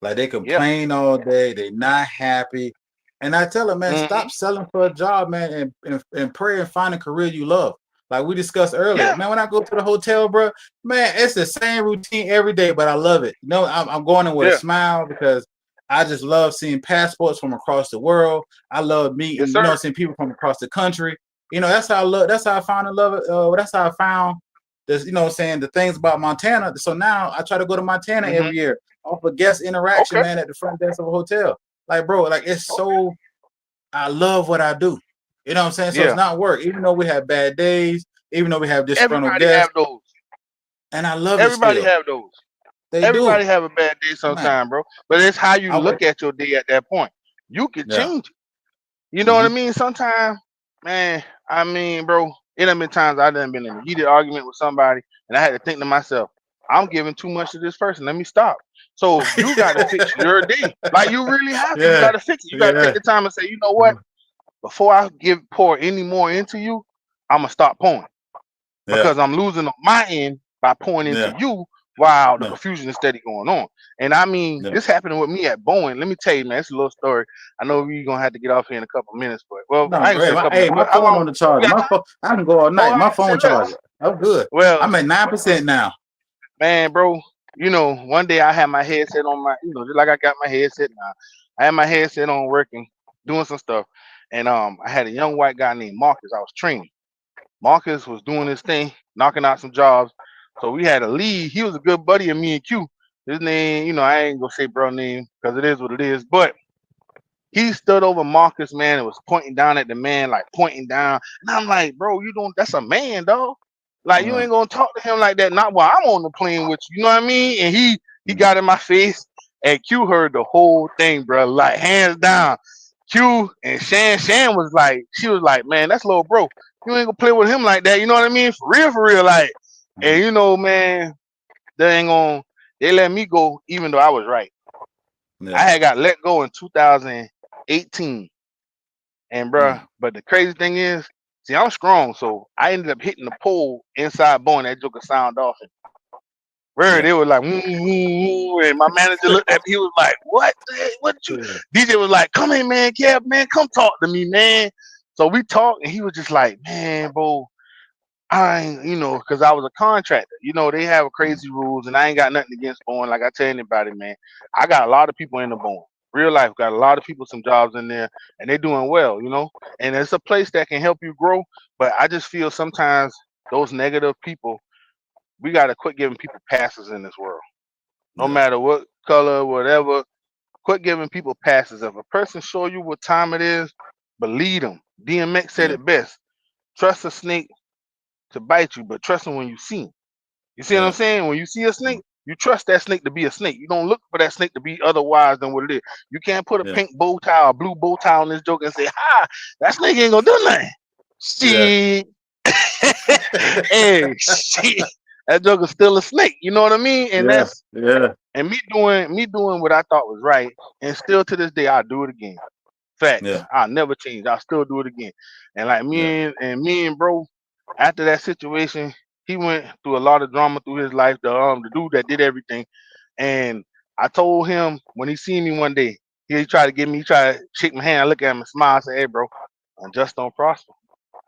Like they Yeah. complain all day, they not happy. And I tell them, man, Hmm. stop selling for a job, man, and pray and find a career you love. Like we discussed earlier, Yeah. man. When I go to the hotel, bro, man, it's the same routine every day, but I love it. You know, I'm going in with a Yeah. smile because I just love seeing passports from across the world. I love Yes, meeting, sir. seeing people from across the country. You know, that's how I love. That's how I found in love. That's how I found this. You know, saying the things about Montana. So now I try to go to Montana Hmm. every year off of guest interaction, Okay. man, at the front desk of a hotel. Like, bro, like it's Okay. so I love what I do. You know what I'm saying? So it's Yeah. not work, even though we have bad days, even though we have disgruntled Everybody have guests, those. and I love it Everybody still. have those. They do. Everybody have a bad day Man, sometime, bro. But it's how you I look went, at your day at that point. You can yeah. change it. You know what I Hmm. mean? Sometimes, man, I mean, bro, it done been times I done been in a heated argument with somebody and I had to think to myself, I'm giving too much to this person. Let me stop. So you got to fix your day. Like you really have to. You got Yeah. to fix it. You got to take Yeah. the time and say, you know what? Before I pour any more into you, I'm gonna stop pouring Yeah. because I'm losing on my end by pouring into Yeah. you while the Yeah. confusion is steady going on. And I mean, Yeah. this happened with me at Boeing. Let me tell you, man, it's a little story. I know we're gonna have to get off here in a couple of minutes, but well, No, I ain't hey, say a couple hey, minutes. my What? How phone long? on the We charger. got time? I can go all Oh, all night. My right, say phone less. charger. I'm good. Well, I'm at 9% now. man, bro, one day I had my headset on just like I got my headset now. I had my headset on working, doing some stuff, and I had a young white guy named Marcus. I was training. Marcus was doing his thing, knocking out some jobs. So we had a lead. He was a good buddy of me and Q. His name, I ain't gonna say bro name because it is what it is. But he stood over Marcus, man, and was pointing down at the man, like pointing down. And I'm like, bro, you don't. That's a man, dog. Like you Yeah. ain't gonna talk to him like that. Not while I'm on the plane with you. You know what I mean? And he Yeah. got in my face, and Q heard the whole thing, bro. Like hands down. Q and Shan was like, she was like, man, that's little bro. You ain't gonna play with him like that. You know what I mean? For real, like. And Yeah. man, they ain't gonna. They let me go, even though I was right. I Yeah. had got let go in 2018, and Mm. but the crazy thing is, see, I'm strong, so I ended up hitting the pole inside Boeing. That joker sound off, and Yeah. they were like, and my manager looked at me. He was like, "What? What you?" Yeah. DJ was like, "Come in, man, Kev, man, come talk to me, man." So we talked, and he was just like, "Man, bro, I ain't, because I was a contractor. They have Mm. crazy rules, and I ain't got nothing against Boeing. Like I tell anybody, man, I got a lot of people in the Boeing. Real life, got a lot of people, some jobs in there, and they're doing well. And it's a place that can help you grow. But I just feel sometimes those negative people, we got to quit giving people passes in this world. No Yeah. matter what color, whatever, quit giving people passes. If a person show you what time it is, believe them. DMX said Yeah. it best. Trust a snake to bite you, but trust him when you see him. You see what I'm Yeah. saying? When you see a snake, you trust that snake to be a snake. You don't look for that snake to be otherwise than what it is. You can't put a Yeah. pink bow tie or blue bow tie on this joke and say, "Ha, that snake ain't gonna do nothing." Yeah. Shit. Hey, shit. That joker's still a snake. You know what I mean? And Yeah. that's Yeah. and me doing what I thought was right, and still to this day I'll do it again. Facts. Yeah. I'll never change. I'll still do it again. And like Yeah. me and bro, after that situation, he went through a lot of drama through his life. The dude that did everything. And I told him when he seen me one day, he tried to get me, he tried to shake my hand. I look at him and smile. I say, "Hey, bro, I'm just don't prosper."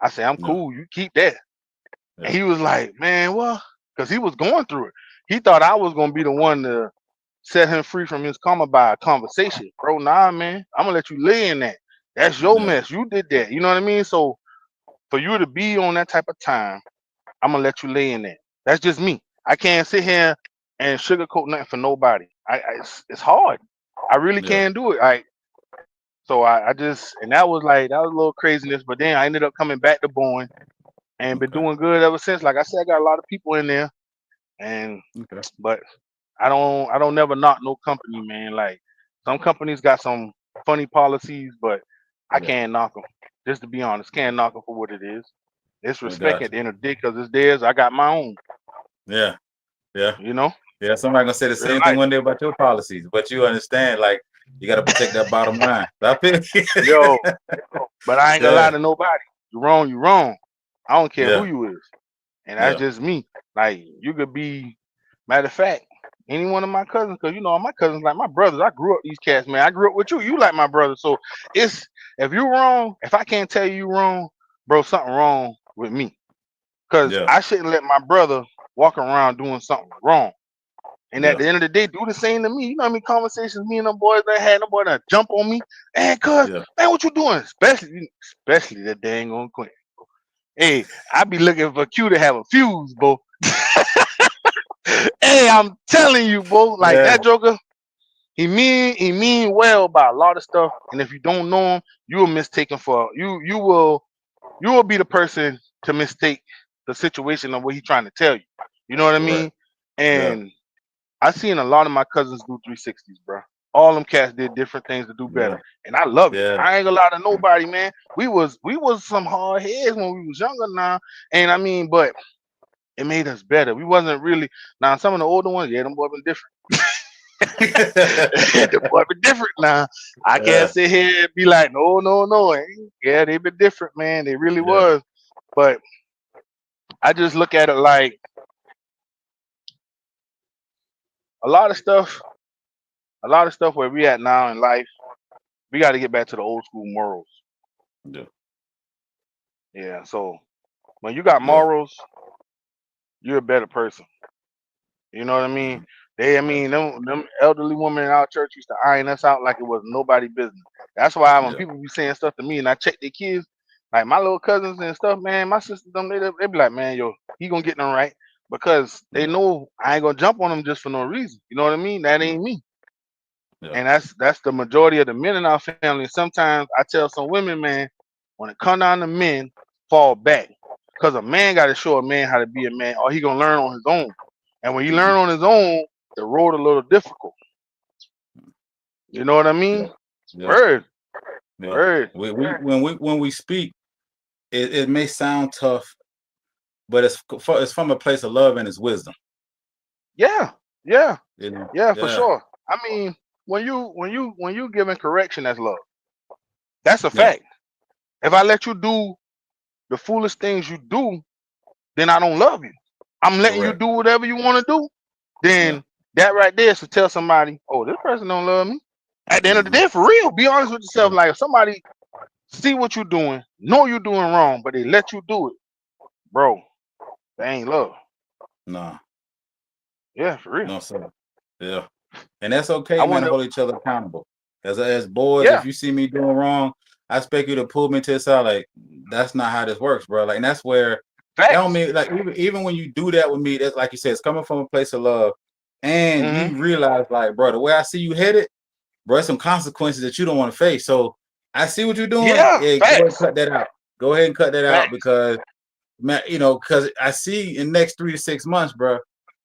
I say, "I'm Yeah. cool. You keep that." And Yeah. he was like, "Man, what?" Because he was going through it. He thought I was gonna be the one to set him free from his karma by a conversation. Bro, nah, man. I'm gonna let you lay in that. That's your Yeah. mess. You did that. You know what I mean? So for you to be on that type of time, I'm gonna let you lay in that. That's just me. I can't sit here and sugarcoat nothing for nobody. It's hard. I really Yeah. can't do it. So I just, and that was a little craziness. But then I ended up coming back to Boeing and been Okay. doing good ever since. Like I said, I got a lot of people in there, and Okay. but I don't never knock no company, man. Like some companies got some funny policies, but I Yeah. can't knock them. Just to be honest, can't knock them for what it is. It's I respect got at the end of the day because it's theirs. I got my own. you. Yeah. Yeah. You know, Yeah. Somebody gonna say the real same thing life. one day about your policies, but you understand, like, you got to protect that bottom line. I feel Yo, but I ain't gonna lie Yeah. to nobody. You wrong, you wrong. I don't care who Yeah. you is. And that's Yeah. just me. Like you could be, matter of fact, any one of my cousins, because you know all my cousins like my brothers. I grew up these cats, man. I grew up with you. You like my brother. So it's if you wrong, if I can't tell you wrong, bro, something wrong with me. Cause Yeah. I shouldn't let my brother walk around doing something wrong. And at Yeah. the end of the day, do the same to me. You know how many conversations me and them boys that had, them boys that jump on me. Man, cuz, Yeah. man, what you doing? Especially that dang on Quinn. Hey, I be looking for Q to have a fuse, bro. Hey, I'm telling you, bro. Like Yeah. that Joker, he mean well by a lot of stuff. And if you don't know him, you will mistaken for you will be the person to mistake the situation of what he's trying to tell you. You know what I Correct. mean? Yeah. And I seen a lot of my cousins do 360s, bro. All them cats did different things to do Yeah. better, and I love it. Yeah. I ain't gonna lie to nobody, man. We was some hard heads when we was younger now, and I mean, but it made us better. We wasn't really now. Some of the older ones, yeah, them boys been different. The boy been different now. I can't Yeah. sit here and be like, no, no, no. Yeah, they been different, man. They really Yeah. was. But I just look at it like a lot of stuff. A lot of stuff where we at now in life, we got to get back to the old school morals. Yeah. Yeah. So when you got Yeah. morals, you're a better person. You know what I mean? Mhm. I Yeah. mean, them elderly women in our church used to iron us out like it was nobody business. That's why when Yeah. people be saying stuff to me and I check their kids, like my little cousins and stuff, man, my sisters, them, they be like, man, yo, he gonna get them right because they Yeah. know I ain't gonna jump on them just for no reason. You know what I mean? That Yeah. ain't me. Yeah. And that's the majority of the men in our family. Sometimes I tell some women, man, when it come down to men, fall back. Because a man got to show a man how to be a man, or he gonna learn on his own. And when he Mhm. learn on his own, the road a little difficult. You know what I Yeah. mean? Yeah. Word, Yeah. word. When we speak, it may sound tough, but it's from a place of love and it's wisdom. Yeah, yeah, You know. yeah, for Yeah. sure. I mean, when you giving correction, that's love. That's a Yeah. fact. If I let you do the foolish things you do, then I don't love you. I'm letting you Correct. do whatever you want to do. Yeah. Then that right there is to tell somebody, oh, this person don't love me. At the end of the Hmm. day, for real, be honest with Yeah. yourself. Like if somebody see what you're doing, know you're doing wrong, but they let you do it, bro, they ain't love. Nah. Yeah, for real. No, sir. Yeah. And that's I okay, man, to wonder. hold each other accountable. As boys, if Yeah, you see me doing wrong, I expect you to pull me to the side. Like, that's not how this works, bro. Like, and that's where that don't facts. mean like even when you do that with me, that's like you said, it's coming from a place of love. And Hmm. you realize, like, bro, the way I see you headed, bro, there's some consequences that you don't want to face. So I see what you're doing. Yeah, Yeah, go ahead and facts. cut that out. Go ahead and cut that out Facts. because man, because I see in the next 3 to 6 months, bro,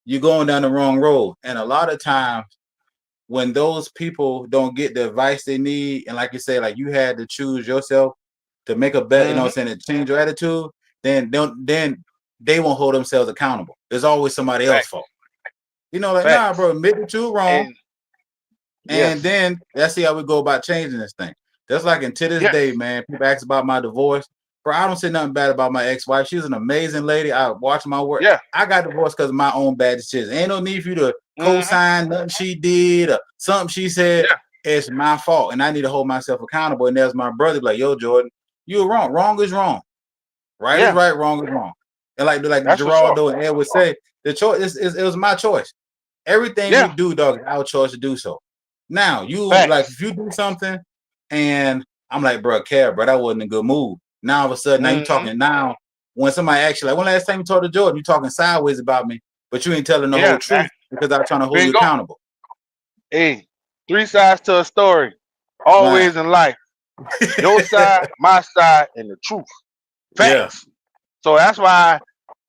you're going down the wrong road. And a lot of times when those people don't get the advice they need, and like you say, like you had to choose yourself to make a bet, you know Hmm. what I'm saying, to change your attitude, then they won't hold themselves accountable. There's always somebody else's Facts. fault. Like, nah, Facts. bro, admit that you're wrong, And and yes, then let's see how we go about changing this thing. Just like to this yes, day, man, people ask about my divorce. Bro, I don't say nothing bad about my ex-wife. She's an amazing lady. I watch my work. yeah. I got divorced because of my own bad decisions. Ain't no need for you to Hmm. co-sign nothing she did or something she said. Yeah, It's my fault, and I need to hold myself accountable. And there's my brother, like, yo, Jordan, you were wrong. Wrong is wrong. Right is yeah. right. Wrong is wrong. And like That's for sure. Geraldo and Ed would say, the choice it was my choice. Everything we Yeah, do, dog, is our choice to do so. Now, you like facts. if you do something and I'm like, bro, Kev, bro, that wasn't a good move. Now all of a sudden, now you Mm-hmm. talking now. When somebody actually like, when last time you talked to Jordan, you talking sideways about me, but you ain't telling the whole Yeah, truth because I'm trying to hold you bingo. accountable. Hey, three sides to a story. Man, Always in life. Your side, my side, and the truth. yeah, Facts. So that's why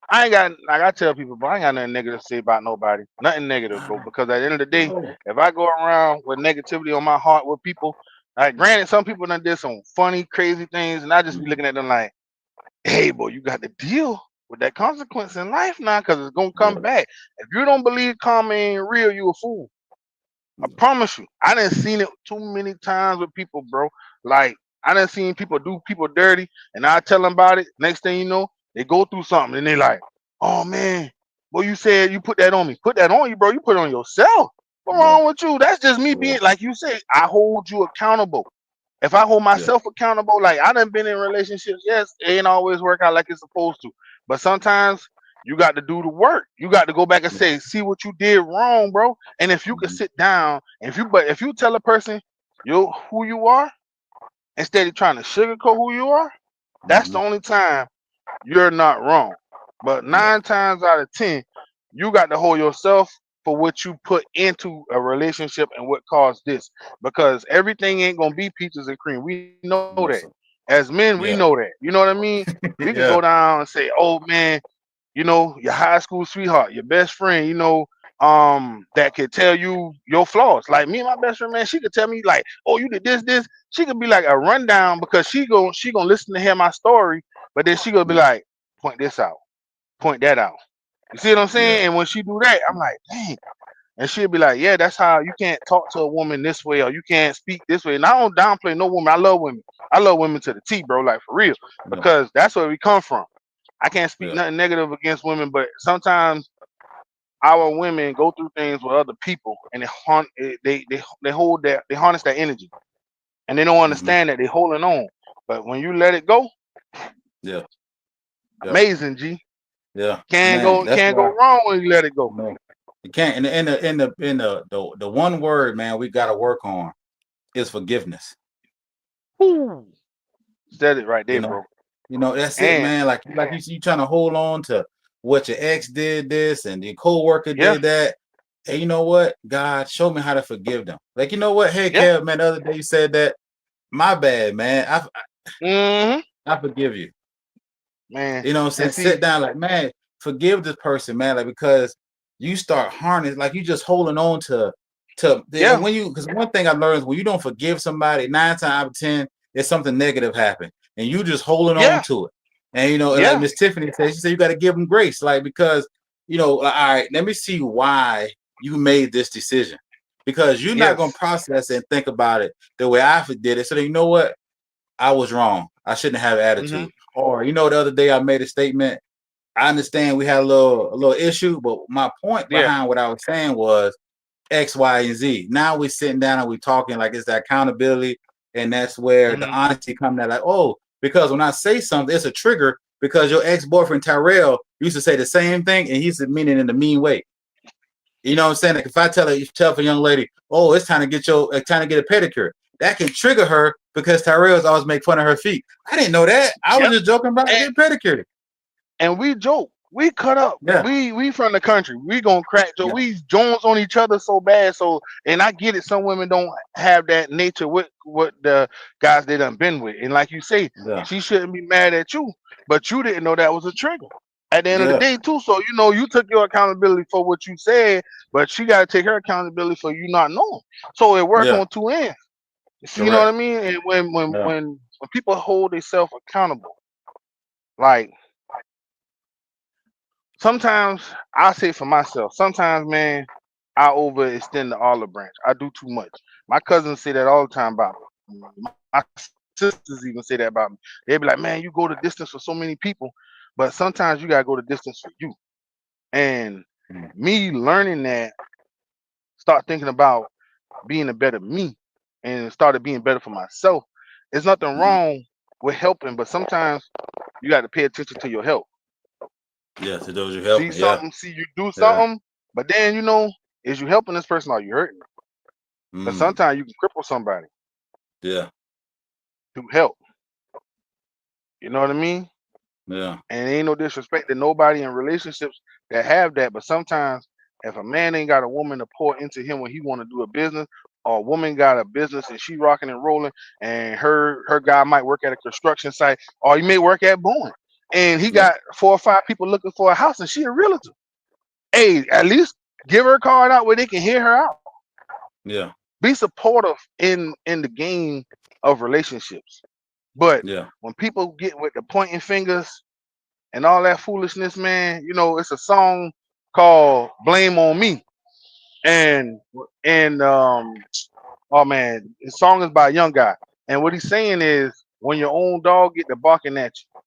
I ain't got, like I tell people, but I ain't got nothing negative to say about nobody. Nothing negative, bro. Because at the end of the day, no. if I go around with negativity on my heart with people, like granted, some people done did some funny, crazy things, and I just be looking at them like, hey, boy, you got to deal with that consequence in life now, because it's gonna come Yeah, back. If you don't believe karma ain't real, you a fool. I promise you. I done seen it too many times with people, bro. Like I done seen people do people dirty, and I tell them about it. Next thing you know, they go through something, and they like, "Oh man, boy, you said you put that on me. Put that on you, bro. You put it on yourself. What's yeah, wrong with you? That's just me yeah, being like you said. I hold you accountable. If I hold yeah, myself accountable, like I done been in relationships, yes, it ain't always work out like it's supposed to. But sometimes you got to do the work. You got to go back and yeah. say, see what you did wrong, bro. And if you could Mhm, sit down, if you tell a person you who you are instead of trying to sugarcoat who you are, that's the mhm, only time you're not wrong. But yeah, 9 times out of 10, you got to hold yourself for what you put into a relationship and what caused this. Because everything ain't gonna be peaches and cream. We know that. no, sir. As men, we know Yeah, that. You know what I mean? We can go yeah, down and say, "Oh man, your high school sweetheart, your best friend, that could tell you your flaws. Like me and my best friend, man, she could tell me like, oh, you did this. She could be like a rundown because she gonna listen to hear my story, but then she gonna be yeah, like, point this out, point that out. You see what I'm yeah, saying? And when she do that, I'm like, dang. And she'll be like, yeah, that's how you can't talk to a woman this way or you can't speak this way. And I don't downplay no woman. I love women. I love women to the T, bro, like for real. yeah, Because that's where we come from. I can't speak yeah. nothing negative against women, but sometimes our women go through things with other people and they hold that they harness that energy and they don't Mhm, understand that they're holding on. But when you let it go, yeah, yeah, amazing, G. yeah. Can't Man, go that's can't go why. wrong when you let it go. No, you can't. In the one word, man, we got to work on is forgiveness. Whew. Said it right You there, know, bro. that's it, And man. Like you trying to hold on to what your ex did this and your coworker yeah, did that. And you know what? God, show me how to forgive them. Like, you know what? Hey, yeah. Kev, man, the other day you said that. My bad, man. Hmm. I forgive you. Man. You know what I'm And saying? see, Sit down, like, man, forgive this person, man. Like, because you start harness, like you just holding on to and yeah, when you because one thing I learned is when you don't forgive somebody, 9 times out of 10, there's something negative happen. And you just holding on yeah, to it. And and like yeah. Miss Tiffany said, she said you got to give them grace. Like, because like, all right, let me see why you made this decision. Because you're not gonna Yes. process and think about it the way I did it. So then, you know what? I was wrong. I shouldn't have Hmm. attitude. Or the other day I made a statement. I understand we had a little issue, but my point Yeah. behind what I was saying was X, Y, and Z. Now we're sitting down and we're talking like it's that accountability, and that's where the Hmm. honesty comes out. Like, oh, because when I say something, it's a trigger because your ex-boyfriend Tyrell used to say the same thing, and he's meaning in the mean way. You know what I'm saying? Like if I tell a young lady, oh, it's time to get a pedicure, that can trigger her because Tyrell's always make fun of her feet. I didn't know that. I was Yep. just joking about And getting pedicure. we joke. We cut up. Yeah, We from the country. We gonna crack joke. yeah, We jones on each other so bad. So and I get it. Some women don't have that nature with what the guys they done been with. And like you say, yeah, she shouldn't be mad at you, but you didn't know that was a trigger. At the end of the yeah, day, too. So you took your accountability for what you said, but she got to take her accountability for you not knowing. So it worked yeah. on two ends. See, you know what I Correct. mean? And Yeah. when people hold themselves accountable, like sometimes I say for myself, sometimes man, I overextend the olive branch. I do too much. My cousins say that all the time about me. My sisters even say that about me. They be like, man, you go the distance for so many people, but sometimes you gotta go the distance for you. And Mm, me learning that, start thinking about being a better me and started being better for myself. There's nothing mhm. wrong with helping, but sometimes you got to pay attention to your health. Yeah, to those you See helping. Yeah, something, see you do yeah. something, but then is you helping this person or you hurting? Because Mm, sometimes you can cripple somebody. yeah, to help. You know what I mean? Yeah. And ain't no disrespect to nobody in relationships that have that, but sometimes if a man ain't got a woman to pour into him when he want to do a business, or a woman got a business and she rocking and rolling, and her guy might work at a construction site, or he may work at Boeing, and he Yeah. got 4 or 5 people looking for a house, and she a realtor. Hey, at least give her a card out where they can hear her out. Yeah. Be supportive in the game of relationships. But Yeah. when people get with the pointing fingers and all that foolishness, man, it's a song called "Blame on Me," and and oh man, the song is by a young guy, and what he's saying is when your own dog get to barking at you,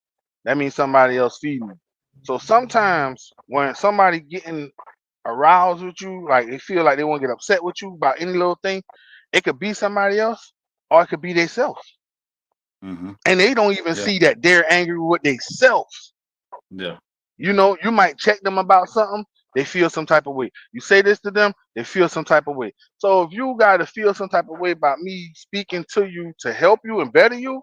that means somebody else feeding you. So sometimes when somebody getting aroused with you, like they feel like they want to get upset with you about any little thing, it could be somebody else or it could be themselves. Mm-hmm. And they don't even Yeah. see that they're angry with themselves. Yeah. You might check them about something, they feel some type of way. You say this to them, they feel some type of way. So if you got to feel some type of way about me speaking to you to help you and better you,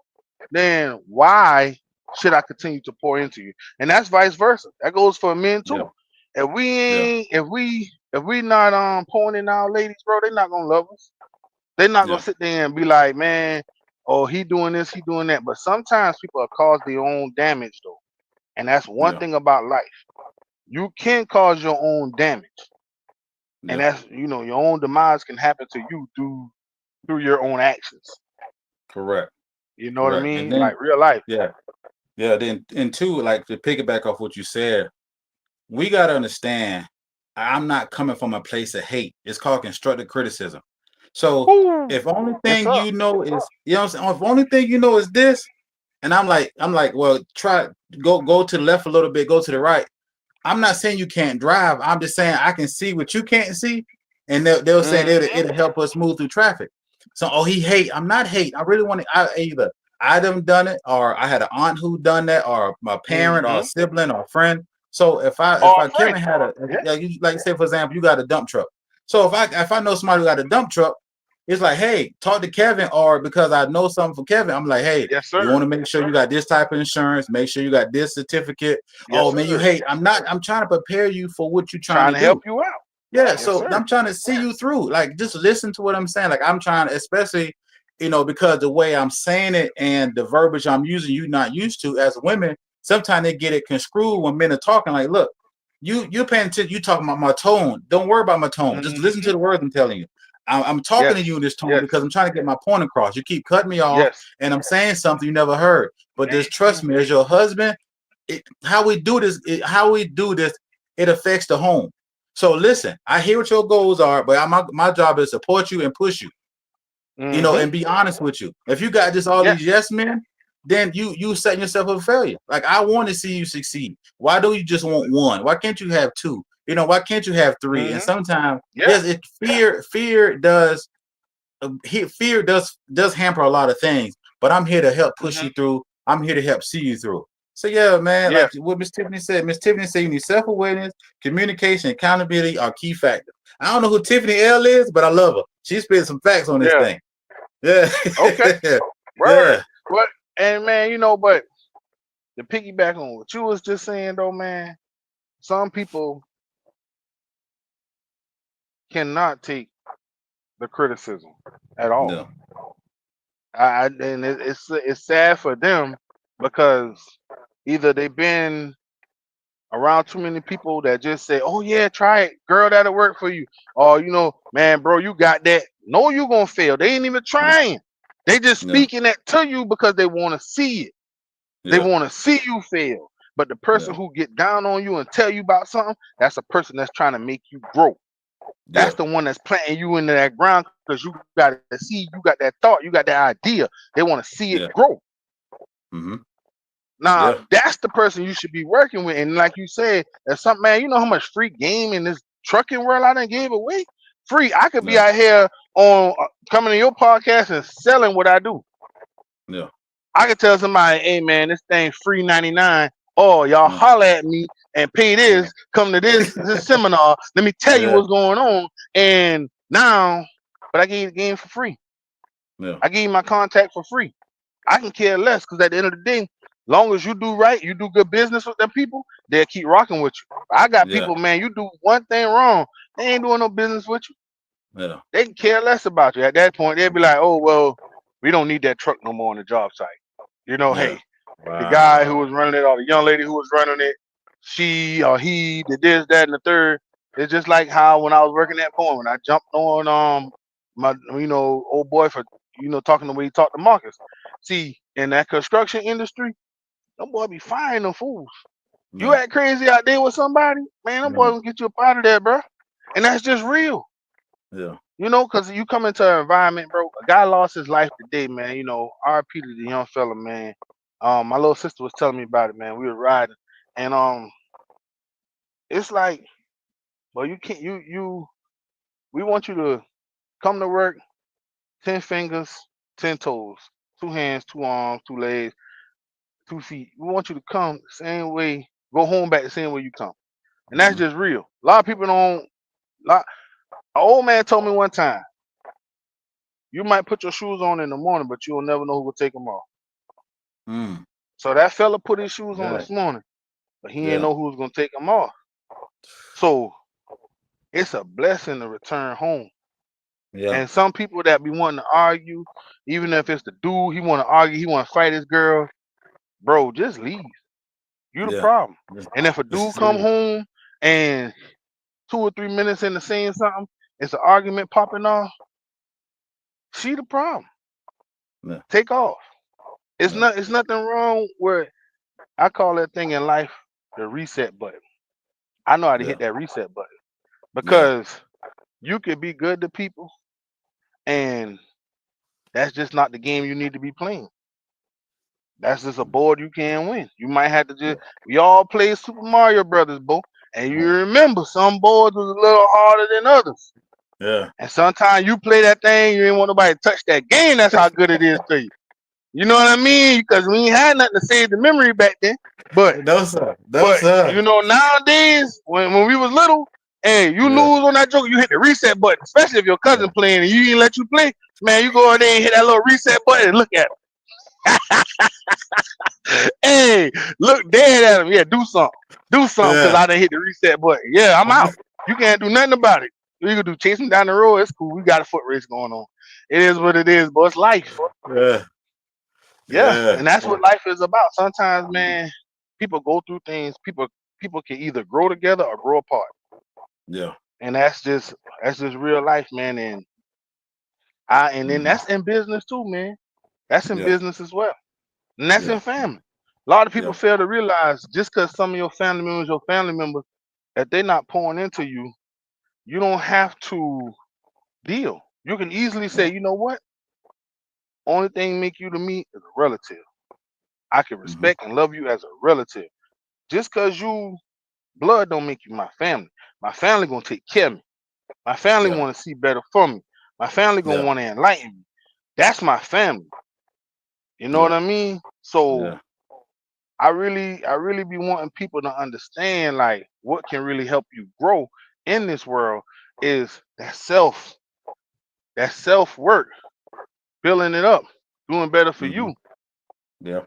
then why should I continue to pour into you? And that's vice versa. That goes for men Yeah. too. If we Yeah. ain't, if we not pouring in our ladies, bro, they're not gonna love us. They're not gonna Yeah. sit there and be like, man, oh, he doing this, he doing that. But sometimes people are cause their own damage though. And that's one Yeah. thing about life. You can cause your own damage. And Yeah. that's your own demise can happen to you through your own actions. Correct. You know what I Correct. And mean? then, Like real life. yeah. Yeah. Then, and two, like to piggyback off what you said, we got to understand, I'm not coming from a place of hate. It's called constructive criticism. So Woo! if only Yes, thing sir. you know is, what I'm saying, if only thing you know is this, and I'm like, well, try go to the left a little bit, go to the right. I'm not saying you can't drive. I'm just saying I can see what you can't see, and they'll say Hmm. it'll help us move through traffic. So, oh, he hate. I'm not hate. I really want to. Either I done done it, or I had an aunt who done that, or my parent, or a Hmm. sibling, or a friend. So if Or I a friend. Kevin had Yeah. like say for example, you got a dump truck. So if I know somebody who got a dump truck, it's like, hey, talk to Kevin, or because I know something from Kevin, I'm like, hey, Yes, you sir. want to make sure you got this type of insurance, make sure you got this certificate. Yes, Oh man, you sir. hate. I'm trying to prepare you for what you're trying Trying to to help do. you out. Yeah, Yes, so sir. I'm trying to see you through. Like, just listen to what I'm saying. Like, I'm trying to, especially, because the way I'm saying it and the verbiage I'm using, you not used to as women. Sometimes they get it construed when men are talking. Like, look, you paying attention. You talking about my tone. Don't worry about my tone. Just listen Hmm. to the words I'm telling you. I'm talking to Yes. you in this tone Yes. because I'm trying to get my point across. You keep cutting me off, Yes. and I'm saying something you never heard. But just trust me, as your husband, how we do this, it affects the home. So listen, I hear what your goals are, but my job is to support you and push you, Hmm. and be honest with you. If you got just all these Yes. yes men, then you setting yourself up for failure. Like, I want to see you succeed. Why do you just want one? Why can't you have two? Why can't you have three? And Hmm. sometimes, Yeah. yes, fear does fear does hamper a lot of things, but I'm here to help push Hmm. you through. I'm here to help see you through. So yeah, man, Yeah. like what Miss Tiffany said. Miss Tiffany said you need self-awareness, communication, accountability are key factors. I don't know who Tiffany L is, but I love her. She spit some facts on this Yeah. thing. Yeah. Okay. Word. Yeah. But and man, but to piggyback on what you was just saying though, man, some people cannot take the criticism at all. No. And it's sad for them because either they've been around too many people that just say, "Oh yeah, try it, girl, that'll work for you," or man, bro, you got that. No, you gonna fail. They ain't even trying. They just No. speaking that to you because they want to see it. They Yeah. want to see you fail. But the person Yeah. who get down on you and tell you about something, that's a person that's trying to make you grow. Yeah. That's the one that's planting you into that ground because you got to see, you got that thought, you got that idea. They want to see it Yeah. grow. Mm-hmm. Now, Yeah. that's the person you should be working with. And like you said, there's something, man, you know how much free game in this trucking world I done gave away? Free. I could be Yeah. out here on coming to your podcast and selling what I do. Yeah. I could tell somebody, hey man, this thing free 99. Oh, y'all Yeah. holler at me and pay Yeah. this, come to this seminar. Let me tell you Yeah. what's going on. And now, but I gave you the game for free. Yeah. I gave you my contact for free. I can care less because at the end of the day, long as you do right, you do good business with them people, they'll keep rocking with you. I got Yeah. people, man, you do one thing wrong, they ain't doing no business with you. Yeah. They can care less about you. At that point, they'll be like, oh, well, we don't need that truck no more on the job site. You know, Yeah. hey, the guy who Wow. was running it or the young lady who was running it, she or he did this, that, and the third. It's just like how when I was working at Boeing, when I jumped on my old boy for talking the way he talked to Marcus. See, in that construction industry, them boy be firing them fools. You Yeah. act crazy out there with somebody, man, them boy Mhm. gonna get you up out of there, bro. And that's just real. Yeah. Because you come into an environment, bro. A guy lost his life today, man. RP to the young fella, man. My little sister was telling me about it, man. We were riding, and it's like, well, you can't, we want you to come to work, 10 fingers, 10 toes, 2 hands, 2 arms, 2 legs, 2 feet. We want you to come the same way, go home back the same way you come, and that's Mhm. just real. A lot of people don't. Lot, an old man told me one time, you might put your shoes on in the morning, but you'll never know who will take them off. Mm. So that fella put his shoes on Right. this morning, but he didn't Yeah. know who was gonna take them off. So it's a blessing to return home. Yeah. And some people that be wanting to argue, even if it's the dude, he want to argue, he want to fight his girl, bro, just leave. You the Yeah. problem. Just, And if a dude just come leave. home and 2 or 3 minutes into saying something, it's an argument popping off, she the problem. Yeah. Take off. Yeah. It's nothing wrong with I call that thing in life the reset button. I know how to Yeah. hit that reset button Yeah. because you could be good to people and that's just not the game you need to be playing. That's just a board you can't win. You might have to Yeah. we all play Super Mario Brothers, bro. And you remember some boards was a little harder than others. Yeah. And sometimes you play that thing, you ain't want nobody to touch that game. That's how good it is to you. You know what I mean? Because we ain't had nothing to save the memory back then. But No sir. No but sir. nowadays, when we was little, hey, you Yeah. lose on that joke, you hit the reset button. Especially if your Yeah. cousin playing and you didn't let you play, man, you go in there and hit that little reset button and look at him. Hey, look dead at him. Yeah, do something. Do something because Yeah. I didn't hit the reset button. Yeah, I'm out. You can't do nothing about it. You can do chase him down the road. It's cool. We got a foot race going on. It is what it is, but it's life. Yeah. Yeah, Yeah. and that's what life is about. Sometimes, man, people go through things. People can either grow together or grow apart, Yeah. and that's just real life, man. And then Mhm. that's in business too, man. That's in Yeah. business as well, and that's in Yeah. family. A lot of people Yeah. fail to realize just because some of your family members, if they're not pouring into you, you don't have to deal. You can easily say, Yeah. you know what? Only thing make you to me is a relative. I can Mhm. respect and love you as a relative. Just cause you blood don't make you my family. My family gonna take care of me. My family Yeah. want to see better for me. My family gonna Yeah. want to enlighten me. That's my family. You know what Yeah. I mean? So Yeah. I really be wanting people to understand like what can really help you grow in this world is that self work, building it up, doing better for Mhm. you. Yeah.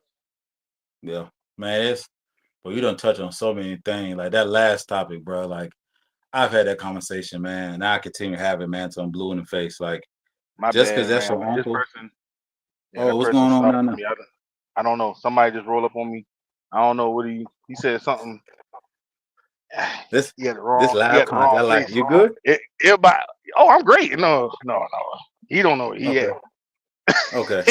Yeah. Man, it's well, you don't touch on so many things. Like that last topic, bro. Like I've had that conversation, man, and I continue having, man, till I'm blue in the face. Like My just because bad, that's man. your Man, this uncle. person, yeah, Oh, that what's person going on stopped now? for me. I don't know. Somebody just rolled up on me. I don't know what he said something. This He had the this wrong he live had the wrong content. Like, place. you good? Everybody, oh, I'm great. No, no, no. He don't know where he at. Okay. Okay.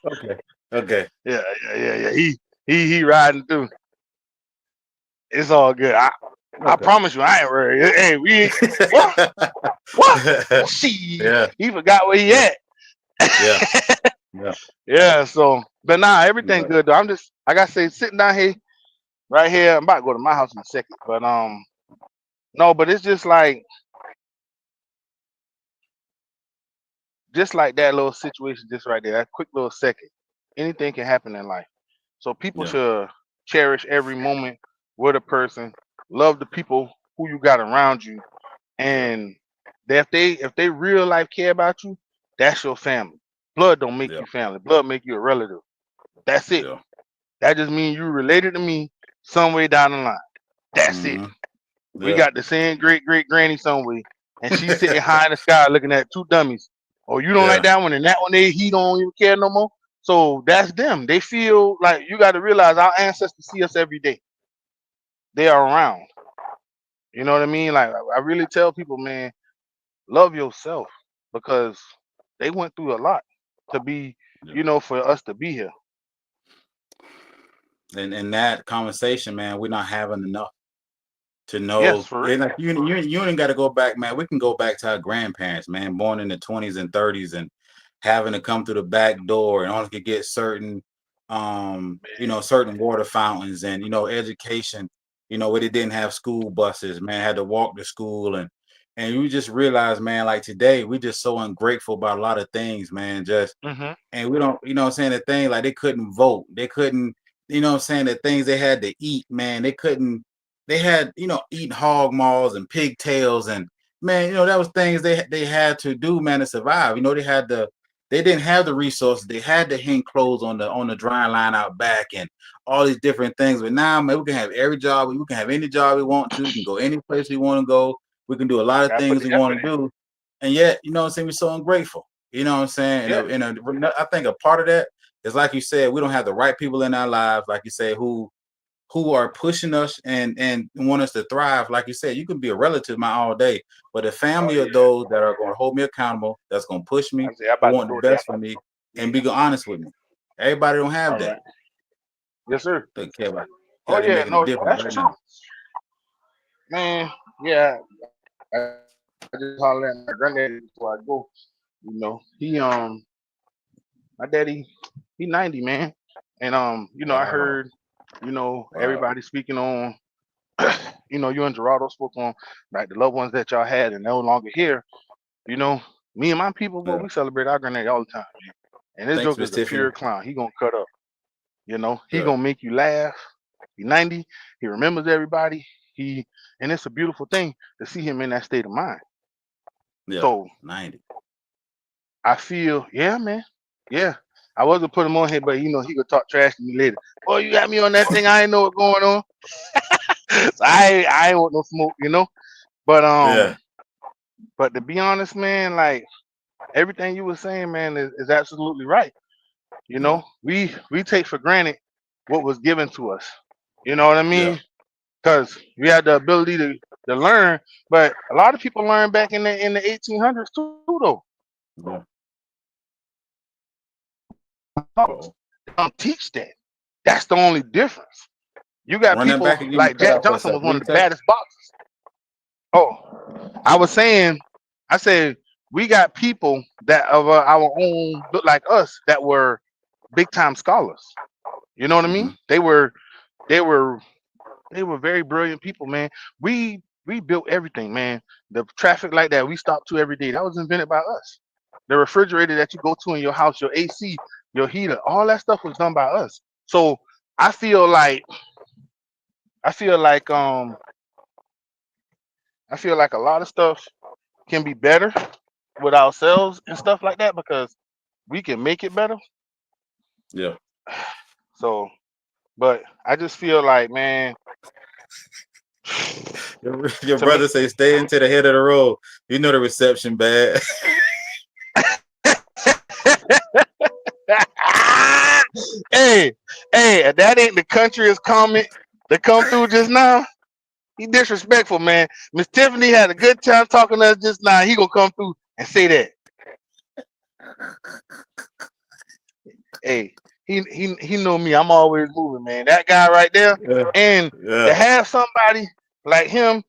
Okay. Okay. Yeah, yeah, yeah, yeah. He riding through. It's all good. I Okay. promise you, I ain't worried. Hey, we ain't what what? She Yeah. he forgot where he Yeah. at. Yeah. Yeah. Yeah. So, but nah, everything Yeah. good though. I'm just like I say, sitting down here, right here. I'm about to go to my house in a second, but no, but it's just like that little situation, just right there, that quick little second. Anything can happen in life. So people Yeah. should cherish every moment with a person, love the people who you got around you, Yeah. and if they real life care about you, that's your family. Blood don't make Yeah. you family. Blood make you a relative. That's it. Yeah. That just means you related to me some way down the line. That's it. Mm-hmm. We Yeah. got the same great great granny some way, and she's sitting high in the sky looking at two dummies. Oh, you don't like Yeah. that one, and that one he don't even care no more. So that's them. They feel like you got to realize our ancestors see us every day. They are around. You know what I mean? Like I really tell people, man, love yourself because they went through a lot to be, Yeah. for us to be here. And that conversation, man, we're not having enough to Yes, know. for real. And like you ain't got to go back, man. We can go back to our grandparents, man, born in the 20s and 30s, and having to come through the back door and only could get certain, certain water fountains and education. Where they didn't have school buses, man, had to walk to school and you just realize, man, like today we just so ungrateful about a lot of things, man. Just Hmm. and we don't, what I'm saying, the thing like they couldn't vote, they couldn't, what I'm saying, the things they had to eat, man, they couldn't, they had, eating hog maws and pigtails and man, that was things they had to do, man, to survive. They didn't have the resources, they had to hang clothes on the drying line out back and all these different things. But now, man, we can have every job, we can have any job we want to, we can go any place we want to go, we can do a lot of Gotta put things the we effort want to in. do, and yet, we're so ungrateful. You know what I'm saying? Yeah. I think a part of that is, like you said, we don't have the right people in our lives, like you say, who are pushing us and want us to thrive. Like you said, you can be a relative my all day, but a Oh family of yeah. those that are going to hold me accountable, that's going to push me, I say I'm who about to want the go there. best for me, and be honest with me. Everybody don't have All that. right. Yes, sir. They care about. Oh Got to yeah. making a No, difference that's right true, now. man. Yeah. I just hollered at my granddaddy before I go. He my daddy, he 90, man. And I Wow. heard, Wow. everybody speaking on, you and Gerardo spoke on like the loved ones that y'all had and no longer here. You know, me and my people, boy, Yeah. we celebrate our granddaddy all the time, man. And this Thanks, joke Miss is the pure Tiffany. clown. He gonna cut up. He Yeah. gonna make you laugh. He 90. He remembers everybody. He and it's a beautiful thing to see him in that state of mind. Yeah. So 90. I feel, yeah, man. Yeah. I wasn't putting him on here, but he could talk trash to me later. Oh, you got me on that thing. I ain't know what's going on. So I ain't want no smoke. But Yeah. but to be honest, man, like everything you were saying, man, is absolutely right. Yeah. We take for granted what was given to us. You know what I Yeah. mean? Because we had the ability to learn, but a lot of people learned back in the 1800s too, though. Yeah. Oh. They don't teach that. That's the only difference. You got Run that people back again. You like cut Jack out for a Johnson was second. one What of you the say? baddest boxers. Oh, I was saying, I said we got people that of our own look like us that were big time scholars. You know what I Mm-hmm. mean? They were very brilliant people, man. We built everything, man. The traffic light that we stop to every day, that was invented by us. The refrigerator that you go to in your house, your AC, your heater, all that stuff was done by us. So I feel like I feel like um I feel like a lot of stuff can be better with ourselves and stuff like that because we can make it better. Yeah. So, but I just feel like, man, Your to me, brother say stay into the head of the road. You know the reception bad. hey, hey, if that ain't the country's comment that come through just now. He disrespectful, man. Miss Tiffany had a good time talking to us just now. He gonna come through and say that. Hey, he know me. I'm always moving, man. That guy right there. Yeah. And to Yeah. have somebody like him,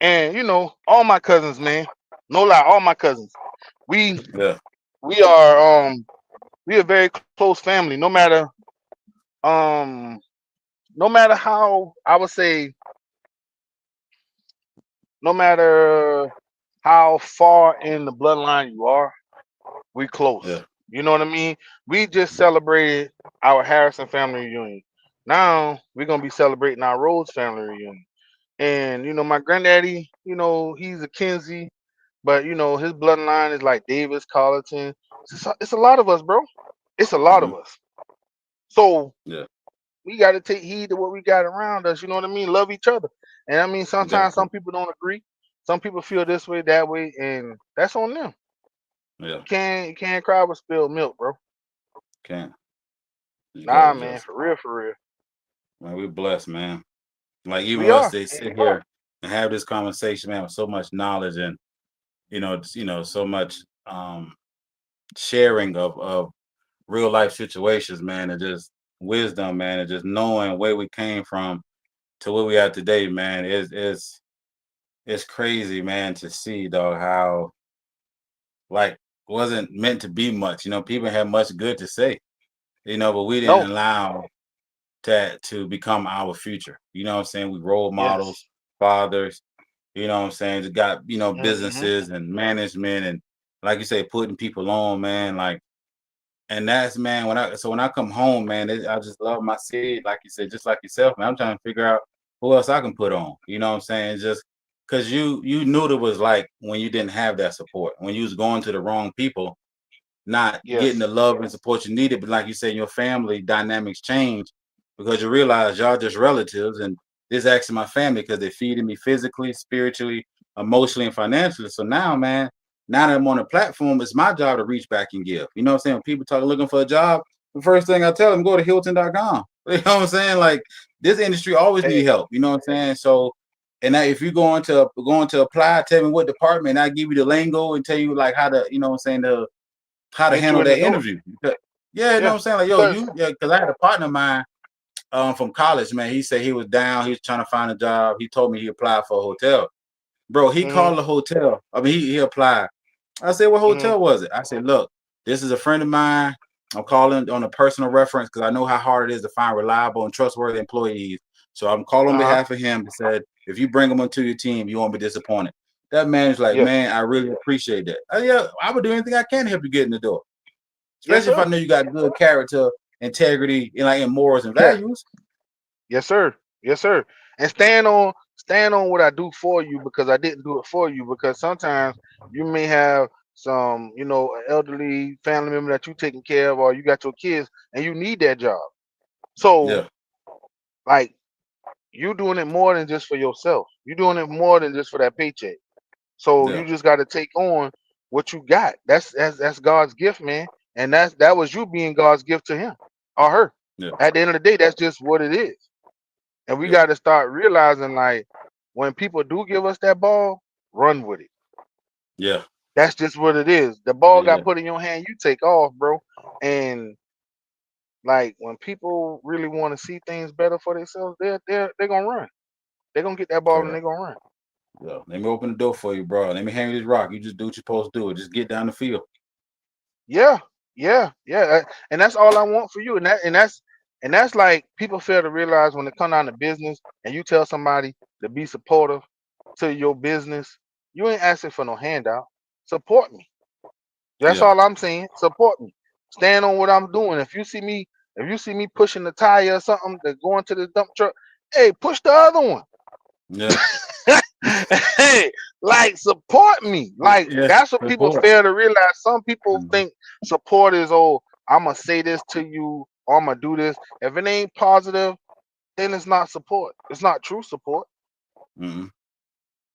and all my cousins, man. No lie, all my cousins. We Yeah. we are we a very close family. Um no matter how I would say, no matter how far in the bloodline you are, we close. Yeah. You know what I mean? We just celebrated our Harrison family reunion. Now we're gonna be celebrating our Rhodes family reunion. And my granddaddy, he's a Kinsey, but his bloodline is like Davis, Colleton. It's a lot of us, bro. It's a lot Mm-hmm. of us. So Yeah. we got to take heed to what we got around us. You know what I mean? Love each other. And I mean, sometimes Exactly. some people don't agree. Some people feel this way, that way, and that's on them. Yeah. You can't cry with spilled milk, bro. Can't. You Nah, gotta man, just, for real, for real. man, we blessed, man. Like even We us, are. they And sit we are. here and have this conversation, man, with so much knowledge and so much sharing of real life situations, man, and just wisdom, man, and just knowing where we came from to where we are today, man. It's crazy, man, to see though how like wasn't meant to be much. People had much good to say, but we didn't No. allow that to become our future. You know what I'm saying? We role models, Yes. fathers, you know what I'm saying? Just got, Mm-hmm. businesses and management and like you say, putting people on, man. Like, and that's, man, when I come home, man, I just love my city, like you said, just like yourself, man. I'm trying to figure out who else I can put on. You know what I'm saying? Just because you knew it was like when you didn't have that support, when you was going to the wrong people, not getting Yes. the love and support you needed. But like you said, your family dynamics change because you realize y'all just relatives, and this actually my family because they're feeding me physically, spiritually, emotionally, and financially. So now, man, now that I'm on the platform, it's my job to reach back and give. You know what I'm saying? When people talk looking for a job, the first thing I tell them, go to Hilton.com. You know what I'm saying? Like this industry always need Hey. help. You know what I'm saying? So, and now if you're going to apply, tell me what department. I give you the lingo and tell you like how to, what I'm saying, how to Get you handle in the that door. interview. Yeah, you know what Yeah. I'm saying? Like, yo, Because because I had a partner of mine from college, man. He said he was down, he was trying to find a job. He told me he applied for a hotel. Bro, he mm-hmm. called the hotel. I mean, he applied. I said, what Mm-hmm. hotel was it? I said, look, this is a friend of mine. I'm calling on a personal reference because I know how hard it is to find reliable and trustworthy employees. So I'm calling on Uh-huh. behalf of him. He said, if you bring him onto your team, you won't be disappointed. That man's like, Yes. man, I really appreciate that. Yeah, I would do anything I can to help you get in the door. Yes, Especially if I sir. know you got good character, integrity, and like in morals and Yeah. values. Yes, sir. Yes, sir. And stand on what I do for you because I didn't do it for you because sometimes you may have some, elderly family member that you taking care of or you got your kids and you need that job. So Yeah, like you doing it more than just for yourself. You're doing it more than just for that paycheck. So yeah, you just got to take on what you got. That's God's gift, man. And that was you being God's gift to him or her. yeah, At the end of the day, that's just what it is. And we yeah, got to start realizing like when people do give us that ball, run with it. yeah, That's just what it is. The ball yeah, got put in your hand, you take off, bro. And like when people really want to see things better for themselves, they're gonna run. They're gonna get that ball and correct. they're gonna run. Yeah. Let me open the door for you, bro. Let me hang this rock. You just do what you're supposed to do. Just get down the field. Yeah, yeah. And that's all I want for you. And that's like people fail to realize when it come down to business and you tell somebody to be supportive to your business, you ain't asking for no handout. Support me. That's Yeah, all I'm saying. Support me. Stand on what I'm doing. If you see me pushing the tire or something that's going to the dump truck, hey, push the other one. yeah, Hey, like support me. Like yeah. that's what people Support. fail to realize. Some people Mhm. think support is I'm gonna say this to you or I'm gonna do this. If it ain't positive, then it's not support. It's not true support. Mhm.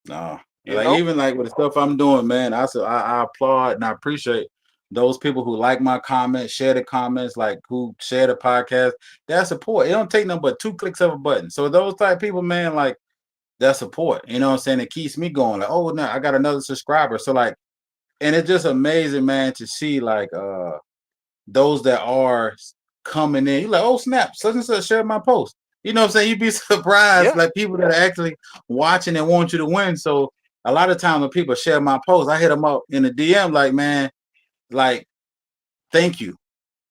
Nah. And You like know? even like with the stuff I'm doing, man, I applaud and I appreciate those people who like my comments, share the comments, like who share the podcast. That support. It don't take nothing but 2 clicks of a button. So those type of people, man, like that support. You know what I'm saying? It keeps me going. Like, oh no, I got another subscriber. So like, and it's just amazing, man, to see like those that are coming in. You're like, oh snap, such and such shared my post. You know what I'm saying? You'd be surprised, Yeah, like people that are actually watching and want you to win. So a lot of times when people share my post, I hit them up in the DM like, man, like, thank you.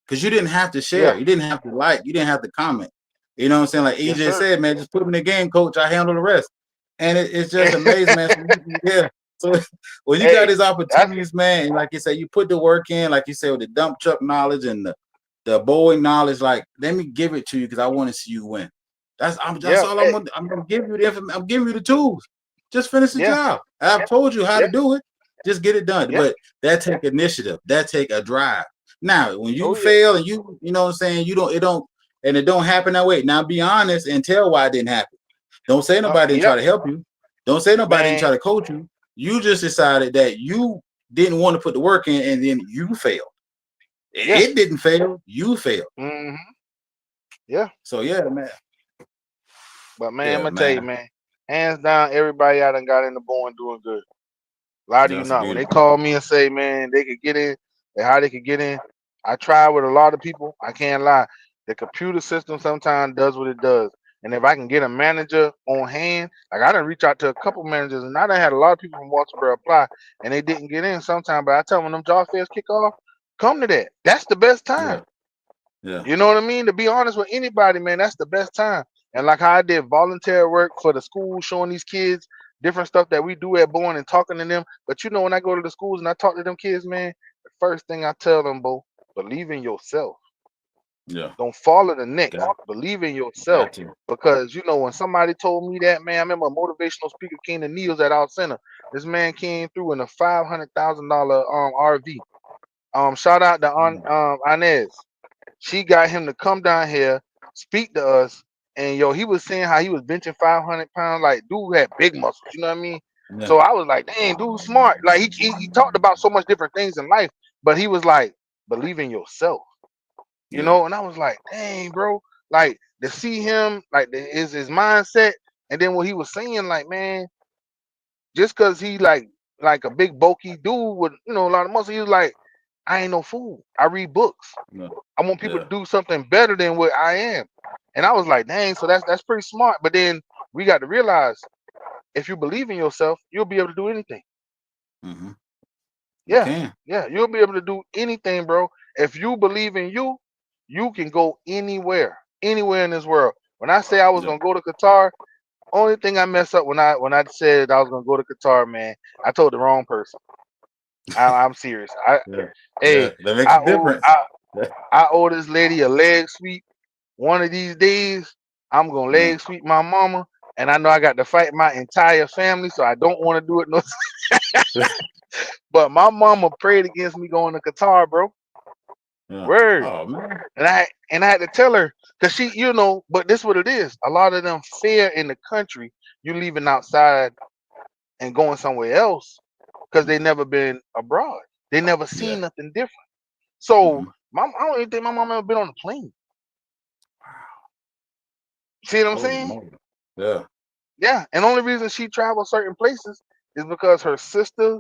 Because you didn't have to share, yeah, you didn't have to like, you didn't have to comment. You know what I'm saying? Like yes, EJ sir. said, man, just put them in the game, coach. I handle the rest. And it's just amazing, man. So yeah. So when you got Hey, these that's opportunities, man, and like you said, you put the work in, like you said, with the dump truck knowledge and the Boeing knowledge, like let me give it to you because I want to see you win. That's yeah, all I'm gonna give you the I'm giving you the tools. Just finish the yeah, job. I've told you how yeah, to do it. Just get it done. yeah. But that take initiative. That take a drive. Now, when you Oh yeah. fail and you know what I'm saying, you don't and it don't happen that way. Now be honest and tell why it didn't happen. Don't say nobody didn't try Yep, to help you. Don't say nobody didn't man. try to coach you. You just decided that you didn't want to put the work in, and then you failed. Yeah. It didn't fail. You failed. Hmm. Yeah. So yeah, man. But man, I'm Yeah, gonna tell you, man. man, hands down, everybody I done got in the Bourne doing good. Lie to you That's not. When they beautiful. call me and say, man, they could get in, and how they could get in, I tried with a lot of people. I can't lie. The computer system sometimes does what it does. And if I can get a manager on hand, like I done reach out to a couple managers, and I done had a lot of people from Walterboro apply, and they didn't get in sometimes. But I tell them when them job fairs kick off, come to that. That's the best time. Yeah, yeah, You know what I mean? To be honest with anybody, man, that's the best time. And like how I did volunteer work for the school, showing these kids different stuff that we do at Bourne and talking to them. But you know, when I go to the schools and I talk to them kids, man, the first thing I tell them, bro, believe in yourself. yeah. Don't follow the next. Got, Believe in yourself. got you. Because you know, when somebody told me that, man, I remember a motivational speaker came to Neil's at our center. This man came through in a $500,000 RV. Shout out to Mm, Inez. She got him to come down here, speak to us, and yo, he was saying how he was benching 500 pounds. Like, dude had big muscles, you know what I mean? yeah, So I was like, dang, dude, smart. Like, he talked about so much different things in life, but he was like, believe in yourself, you yeah, know? And I was like, dang, bro, like to see him, like, his mindset, and then what he was saying, like, man, just because he like a big bulky dude with a lot of muscle, he was like, I ain't no fool. I read books. yeah, I want people to yeah. do something better than what I am. And I was like, dang, so that's pretty smart. But then we got to realize if you believe in yourself, you'll be able to do anything. Mm-hmm. You Yeah. can. Yeah. You'll be able to do anything, bro. If you believe in you, you can go anywhere in this world. When I say I was Yeah, gonna go to Qatar, only thing I messed up when I said I was gonna go to Qatar, man, I told the wrong person. I'm serious. yeah, yeah. Hey, That makes I a owe difference. I, Yeah, I owe this lady a leg sweep. One of these days, I'm gonna yeah, leg sweep my mama, and I know I got to fight my entire family, so I don't want to do it. No, but my mama prayed against me going to Qatar, bro. yeah. Word, Oh man. and I had to tell her because she, but this what it is. A lot of them fear in the country. You leaving outside and going somewhere else because they never been abroad. They never Yeah. seen nothing different. So Mm-hmm. I don't even think my mom ever been on a plane. See what I'm Holy saying? moly. Yeah. Yeah, and only reason she travels certain places is because her sister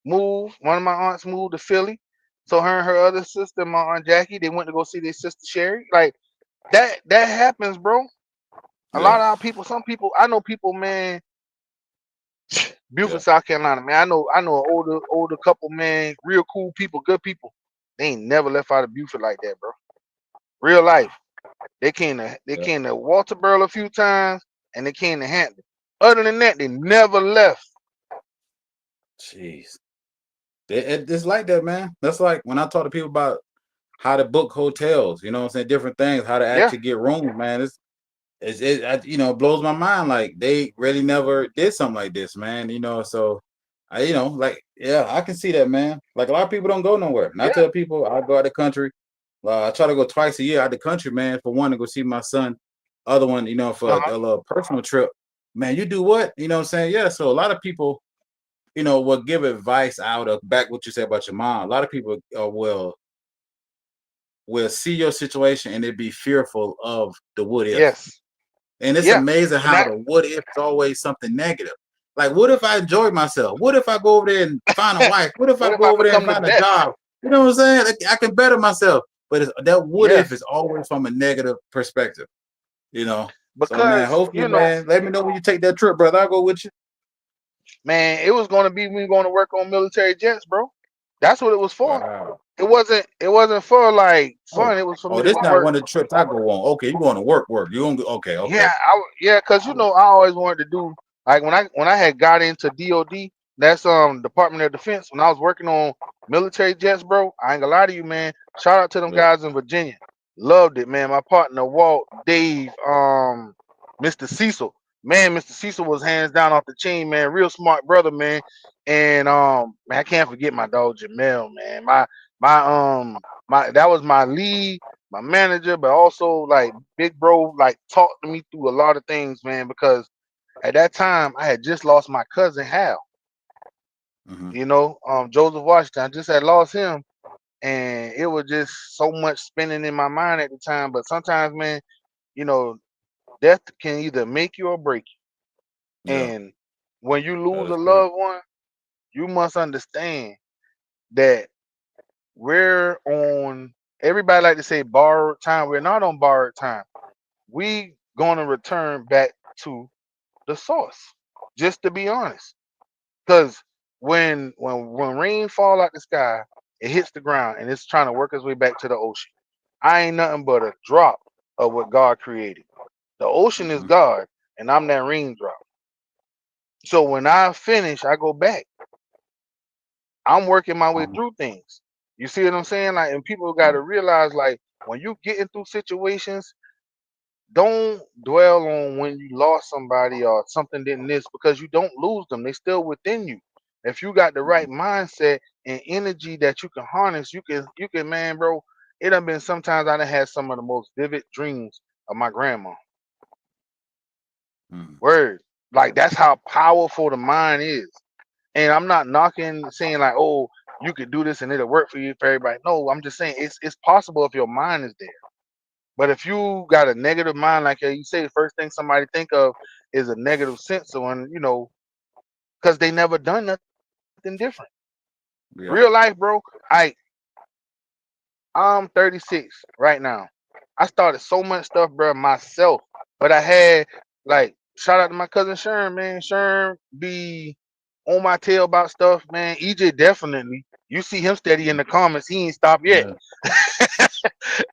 moved. One of my aunts moved to Philly, so her and her other sister, my aunt Jackie, they went to go see their sister Sherry. Like that happens, bro. A Yeah. lot of our people, some people, I know people, man. Yeah. Beaufort, South Carolina, man. I know an older couple, man. Real cool people, good people. They ain't never left out of Beaufort like that, bro. Real Wow. life. They Yeah. came to Walterboro a few times, and they came to Hampton. Other than that, they never left. Jeez. It's like that, man. That's like when I talk to people about how to book hotels, you know what I'm saying? Different things, how to Yeah. actually get rooms, man. It blows my mind. Like they really never did something like this, man. So like, yeah, I can see that, man. Like a lot of people don't go nowhere. And I Yeah. tell people I go out the country. I try to go twice a year out the country, man. For one, to go see my son. Other one, for Uh-huh. a little personal trip. Man, you do what? You know what I'm saying? Yeah. So a lot of people, will give advice out of back what you said about your mom. A lot of people will see your situation and they be fearful of the what if. Yes. And it's Yeah. amazing And how that the what if is always something negative. Like, what if I enjoy myself? What if I go over there and find a wife? What if I what if go I over there and become the find a best? job? You know what I'm saying? Like, I can better myself. But that what if Yes. is always from a negative perspective, you know? So, man, Because, hopefully, man, let me know when you take that trip, brother. I'll go with you. man, it was gonna be me going to work on military jets, bro. That's what it was for. Wow. It wasn't for like Oh, fun. It was for me oh, to this go not work. one of the trips I go on. Okay, you going to work. You going to okay, Yeah, okay. yeah, cause I always wanted to do like when I had got into DOD, that's Department of Defense. When I was working on military jets, bro, I ain't gonna lie to you, man. Shout out to them Yeah, guys in Virginia. Loved it, man. My partner Walt, Dave, Mr. Cecil, man. Mr. Cecil was hands down off the chain, man. Real smart brother, man. And man, I can't forget my dog Jamel, man. My that was my lead. my manager, but also like big bro, like talked to me through a lot of things, man, because at that time I had just lost my cousin Hal, Mm-hmm. Joseph Washington. I just had lost him, and it was just so much spinning in my mind at the time. But sometimes, man, you know, death can either make you or break you. Yeah, And when you that lose is a true. loved one, you must understand that we're on. Everybody like to say borrowed time. We're not on borrowed time. We gonna return back to the source. Just to be honest, because when rain fall out the sky, it hits the ground and it's trying to work its way back to the ocean. I ain't nothing but a drop of what God created. The ocean is Mm-hmm. God, and I'm that raindrop. So when I finish, I go back. I'm working my way Mm-hmm. through things. You see what I'm saying? Like, and people got Yeah. to realize, like, when you getting through situations, don't dwell on when you lost somebody or something didn't this because you don't lose them. They still within you. If you got the Mm-hmm. right mindset and energy that you can harness, you can, man, bro. It done been sometimes I done had some of the most vivid dreams of my grandma. Mm-hmm. Word. Like that's how powerful the mind is. And I'm not knocking saying like, oh, you could do this and it'll work for everybody. No, I'm just saying it's possible if your mind is there. But if you got a negative mind, like you say, the first thing somebody think of is a negative sense of when, because they never done nothing different. Real Yeah. life, bro. I'm 36 right now. I started so much stuff, bro, myself. But I had like shout out to my cousin Sherm, man. Sherm be on my tail about stuff, man. EJ definitely. You see him steady in the comments. He ain't stopped yet. Yeah.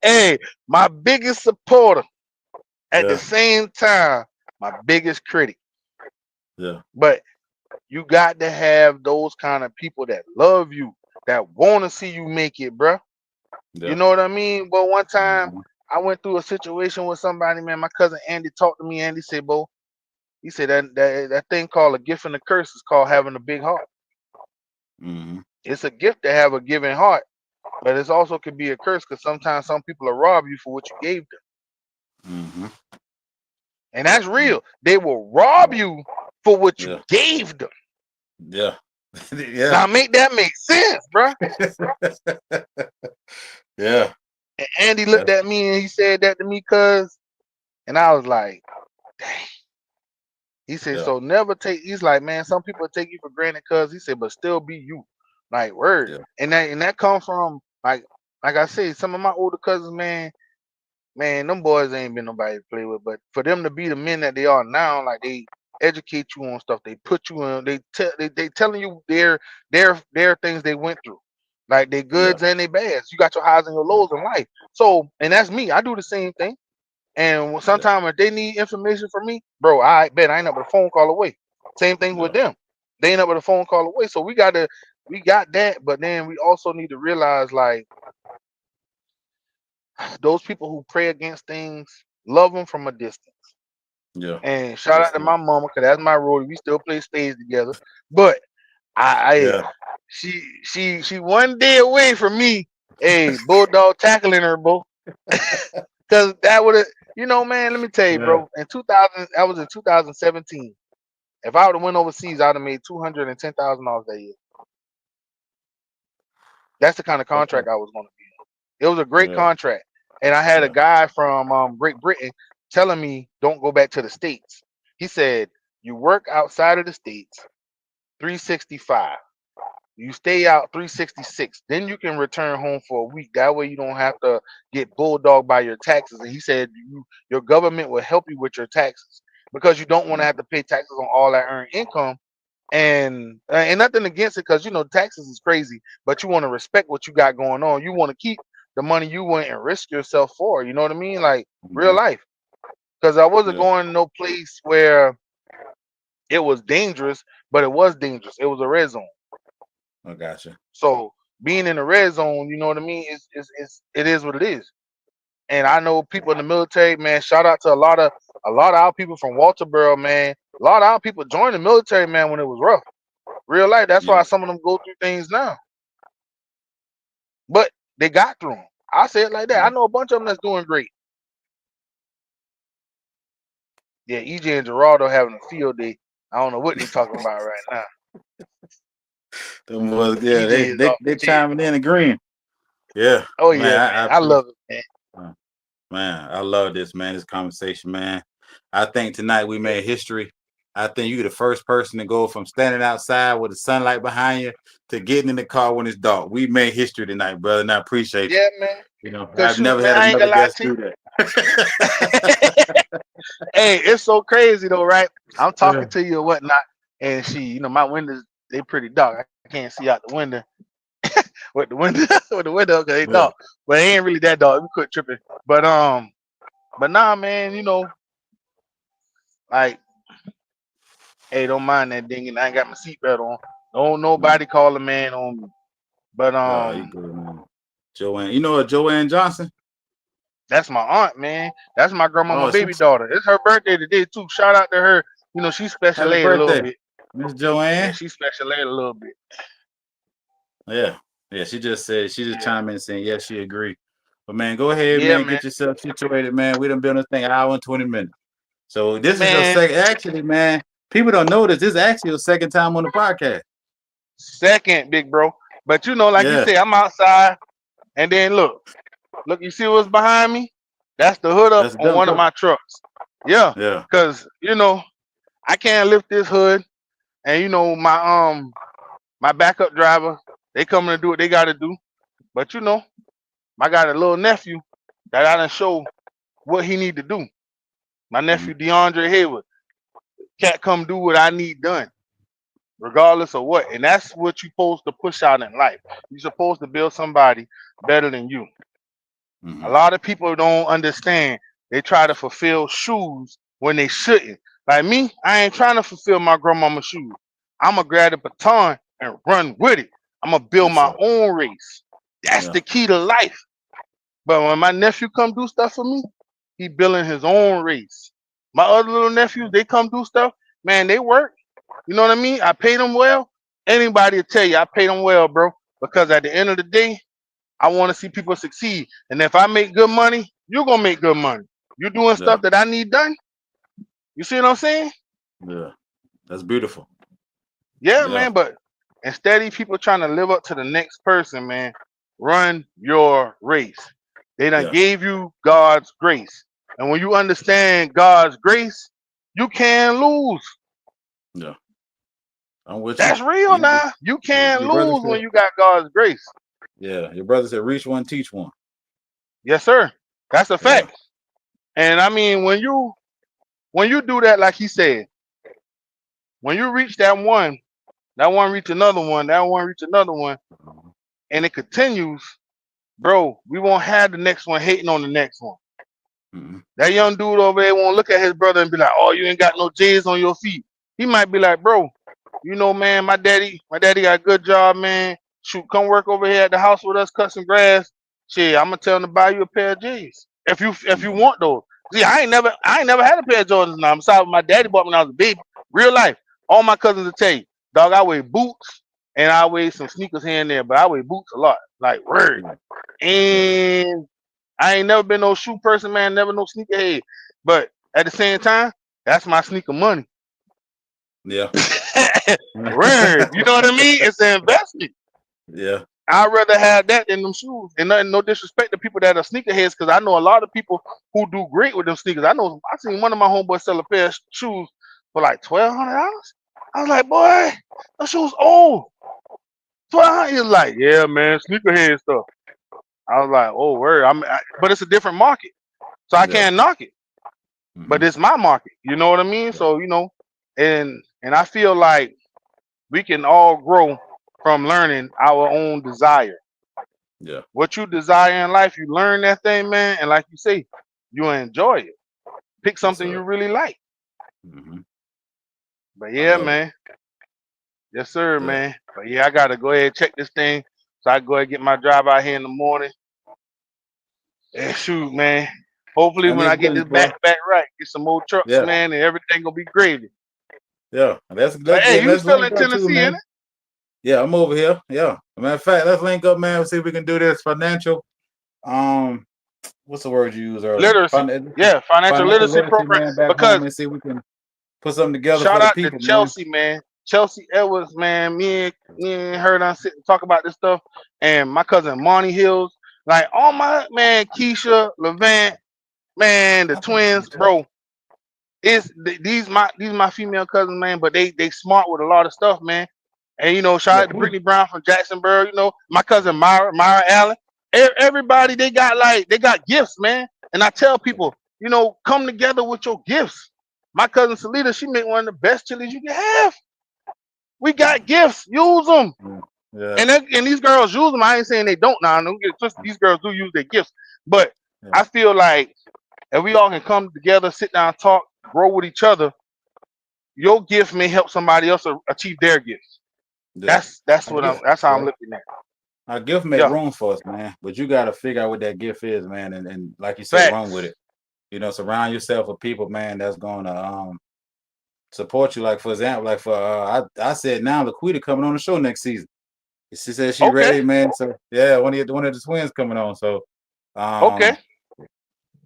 Hey, my biggest supporter at the Yeah. same time, my biggest critic. Yeah. But you got to have those kind of people that love you, that want to see you make it, bruh. You Yeah. know what I mean? But one time Mm-hmm. I went through a situation with somebody, man. My cousin Andy talked to me. Andy said, "Bo," he said that thing called a gift and a curse is called having a big heart. Mm-hmm. It's a gift to have a giving heart, but it also could be a curse because sometimes some people will rob you for what you gave them, Mm-hmm. and that's real. They will rob you for what you Yeah. gave them. Yeah. Yeah. Now make that make sense, bruh. Yeah. And Andy looked That's at me and he said that to me, cuz, and I was like, dang. He said, yeah. so never take. He's like, man, some people take you for granted, cuz. He said, but still be you, like word. Yeah. And that come from like I said, some of my older cousins, man, them boys ain't been nobody to play with. But for them to be the men that they are now, like they educate you on stuff, they put you in, they telling you their things they went through, like they Yeah. goods and they bads. You got your highs and your Yeah. lows in life. So, and that's me. I do the same thing. And Yeah. sometimes if they need information from me, bro, I bet I ain't up with a phone call away. Same thing with Yeah. them. They ain't up with a phone call away. So we got that, but then we also need to realize like those people who pray against things, love them from a distance. Yeah. And shout That's out to true. my mama, cause that's my road. We still play spades together. But I Yeah. she one day away from me, hey, bulldog tackling her, bro. Cause that would have, man, let me tell you, Yeah. bro. In 2000, I was in 2017. If I would have went overseas, I'd have made $210,000 that year. That's the kind of Okay. contract I was going to be. It was a great Yeah. contract, and I had a Yeah. guy from Great Britain telling me, "Don't go back to the states." He said, "You work outside of the states, 365. You stay out 366. Then you can return home for a week. That way you don't have to get bulldogged by your taxes." And he said, your government will help you with your taxes because you don't want to Mm. have to pay taxes on all that earned income. And nothing against it because taxes is crazy, but you want to respect what you got going on. You want to keep the money you went and risk yourself for. You know what I mean? Like real Mm-hmm. life. Because I wasn't Yeah. going no place where it was dangerous, but it was dangerous. It was a red zone. I gotcha. So being in the red zone, you know what I mean? It is what it is. And I know people in the military, man. Shout out to a lot of our people from Walterboro, man. A lot of our people joined the military, man, when it was rough. Real life. That's Yeah. why some of them go through things now. But they got through them. I say it like that. Yeah. I know a bunch of them that's doing great. Yeah, EJ and Geraldo having a field day. I don't know what they talking about right now. Them was, yeah, EJ is off they the chain. chiming in, agreeing. Yeah, Oh man, yeah, I man. I appreciate. love it, man. Man, I love this, man. This conversation, man. I think tonight we made history. I think you're the first person to go from standing outside with the sunlight behind you to getting in the car when it's dark. We made history tonight, brother, and I appreciate you. Yeah, man. You know, Cause I've shoot, never man, had I ain't another gonna lie guest to do you. that. Hey, it's so crazy though, right? I'm Yeah, talking to you or whatnot, and my windows they pretty dark. I can't see out the window with the window with the window because they yeah, dark. But it ain't really that dark. We quit tripping. But nah, man. Like, hey, don't mind that ding, and I ain't got my seatbelt on. Don't no, nobody call a man on me. But you good, man. Joanne, you know what, Joanne Johnson? that's my aunt, man. That's my grandmama Oh, baby daughter. It's her birthday today too. Shout out to her. She's special happy ed a little birthday, bit. Miss Yeah, Joanne. she's special ed a little bit. Yeah, yeah. She just Yeah, chimed in saying yes, she agreed. But man, go ahead, yeah, man. man. Get yourself situated, man. We done been on this thing an hour and 20 minutes. So this is your Man, second. Actually, man, people don't know this. This is actually your second time on the podcast. second, big bro. But like you Yeah, said, I'm outside, and then look, you see what's behind me? That's the hood up that's a on dump one of truck. my trucks. Yeah, Yeah, cause I can't lift this hood, and my backup driver, they coming to do what they got to do. But I got a little nephew that I done show what he need to do. My mm-hmm. nephew DeAndre Hayward can't come do what I need done, regardless of what. And that's what you're supposed to push out in life. You're supposed to build somebody better than you. A Mm-hmm. lot of people don't understand. They try to fulfill shoes when they shouldn't. Like me, I ain't trying to fulfill my grandmama's shoes. I'm going to grab the baton and run with it. I'm going to build Yes, my sir. own race. That's Yeah, the key to life. But when my nephew come do stuff for me, he building his own race. My other little nephews, they come do stuff, man, they work. You know what I mean? I pay them well. Anybody will tell you I pay them well, bro. Because at the end of the day, I want to see people succeed. And if I make good money, you're gonna make good money. You're doing yeah, stuff that I need done. You see what I'm saying? yeah. That's beautiful. Yeah, Yeah, man. But instead of people trying to live up to the next person, man, run your race. They done yeah, gave you God's grace. And when you understand God's grace, you can't lose. yeah. I'm with you. That's real You, now. You can't your brother lose said, when you got God's grace. yeah. Your brother said, reach one, teach one. Yes, sir. That's a Yeah, fact. And I mean, when you do that, like he said, when you reach that one reach another one, that one reach another one, and it continues, bro, we won't have the next one hating on the next one. mm-hmm. That young dude over there won't look at his brother and be like, "Oh, you ain't got no J's on your feet." He might be like, "Bro, man, my daddy got a good job, man. Shoot, come work over here at the house with us, cut some grass. Shit, I'm gonna tell him to buy you a pair of J's if you Mm-hmm. want those. See, I ain't never had a pair of Jordans. Now I'm sorry, my daddy bought me when I was a baby. Real life. All my cousins will tell you, dog, I wear boots and I wear some sneakers here and there, but I wear boots a lot, like word. Yeah, yeah, And I ain't never been no shoe person, man. Never no sneakerhead. But at the same time, that's my sneaker money. yeah. Word. You know what I mean? It's an investment. Yeah, I'd rather have that than them shoes. And no disrespect to people that are sneakerheads, because I know a lot of people who do great with them sneakers. I seen one of my homeboys sell a pair of shoes for like $1,200. I was like, boy, those shoes old. 1,200. He's like, yeah, man, sneakerhead stuff. I was like, oh, word. But it's a different market, so I yeah. can't knock it. But Mm-hmm. it's my market. You know what I mean? Yeah, So and I feel like we can all grow from learning our own desire. yeah. What you desire in life, you learn that thing, man, and like you say, you enjoy it. Pick Yes, something you sir. really like. Mm-hmm. But I yeah, love it. man. Yes, sir, Yeah. man. But yeah, I gotta go ahead and check this thing so I can go ahead and get my drive out here in the morning. And shoot, man. Hopefully And when this I get business, this bro. back right, get some more trucks, Yeah, man, and everything gonna be gravy. yeah. But hey, you Let's still link in up too, Tennessee, ain't man. it? Yeah, I'm over here. Yeah. Matter of fact, let's link up, man. See if we can do this financial what's the word you used earlier? Literacy. Yeah, financial Financial literacy literacy, program. man, back Because home and see if we can put something together for shout the out to people, man. Chelsea, man. Chelsea Edwards, man. Me and her done sit and talk about this stuff. And my cousin Monty Hills. Like all my man, Keisha, Levant, man, the twins, bro. These my female cousins, man, but they smart with a lot of stuff, man. And shout Yeah, out to Brittany Brown from Jacksonville. My cousin Myra Allen. Everybody they got gifts, man. And I tell people, come together with your gifts. My cousin Salita, she make one of the best chilies you can have. We got gifts, use them. yeah, And these girls use them. I ain't saying they don't now. Don't get it twisted. These girls do use their gifts, but yeah, I feel like if we all can come together, sit down, talk, grow with each other, your gift may help somebody else achieve their gifts. yeah. That's I what guess, that's how I'm yeah. looking at. Our gift make Yeah, room for us, man. But you got to figure out what that gift is, man, and like you said, run with facts. it. Surround yourself with people, man, that's gonna support you. Like for example, like for I said now Laquita coming on the show next season. She said she Okay, ready, man. So yeah, one of the twins coming on. So okay. um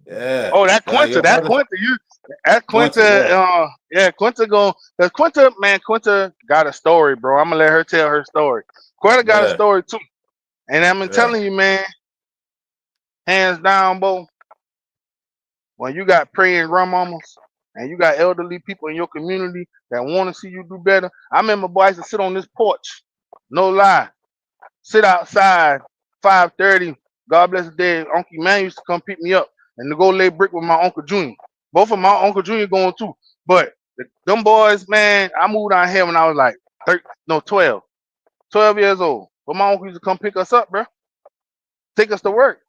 yeah, Oh, that your Quinta, brother that Quinta, Quincy, yeah, yeah, Quinta going, cause Quinta, man, Quinta got a story, bro. I'm gonna let her tell her story. Quinta got a yeah, story too, and I'm yeah, telling you, man, hands down, bro. When you got praying grandmamas and you got elderly people in your community that want to see you do better. I remember, boy, I used to sit on this porch, no lie, sit outside, 5:30. God bless the day. Uncle Man used to come pick me up and to go lay brick with my Uncle Junior. Both of my Uncle Junior going too. But them boys, man, I moved out here when I was like 12 years old. But my uncle used to come pick us up, bro. Take us to work.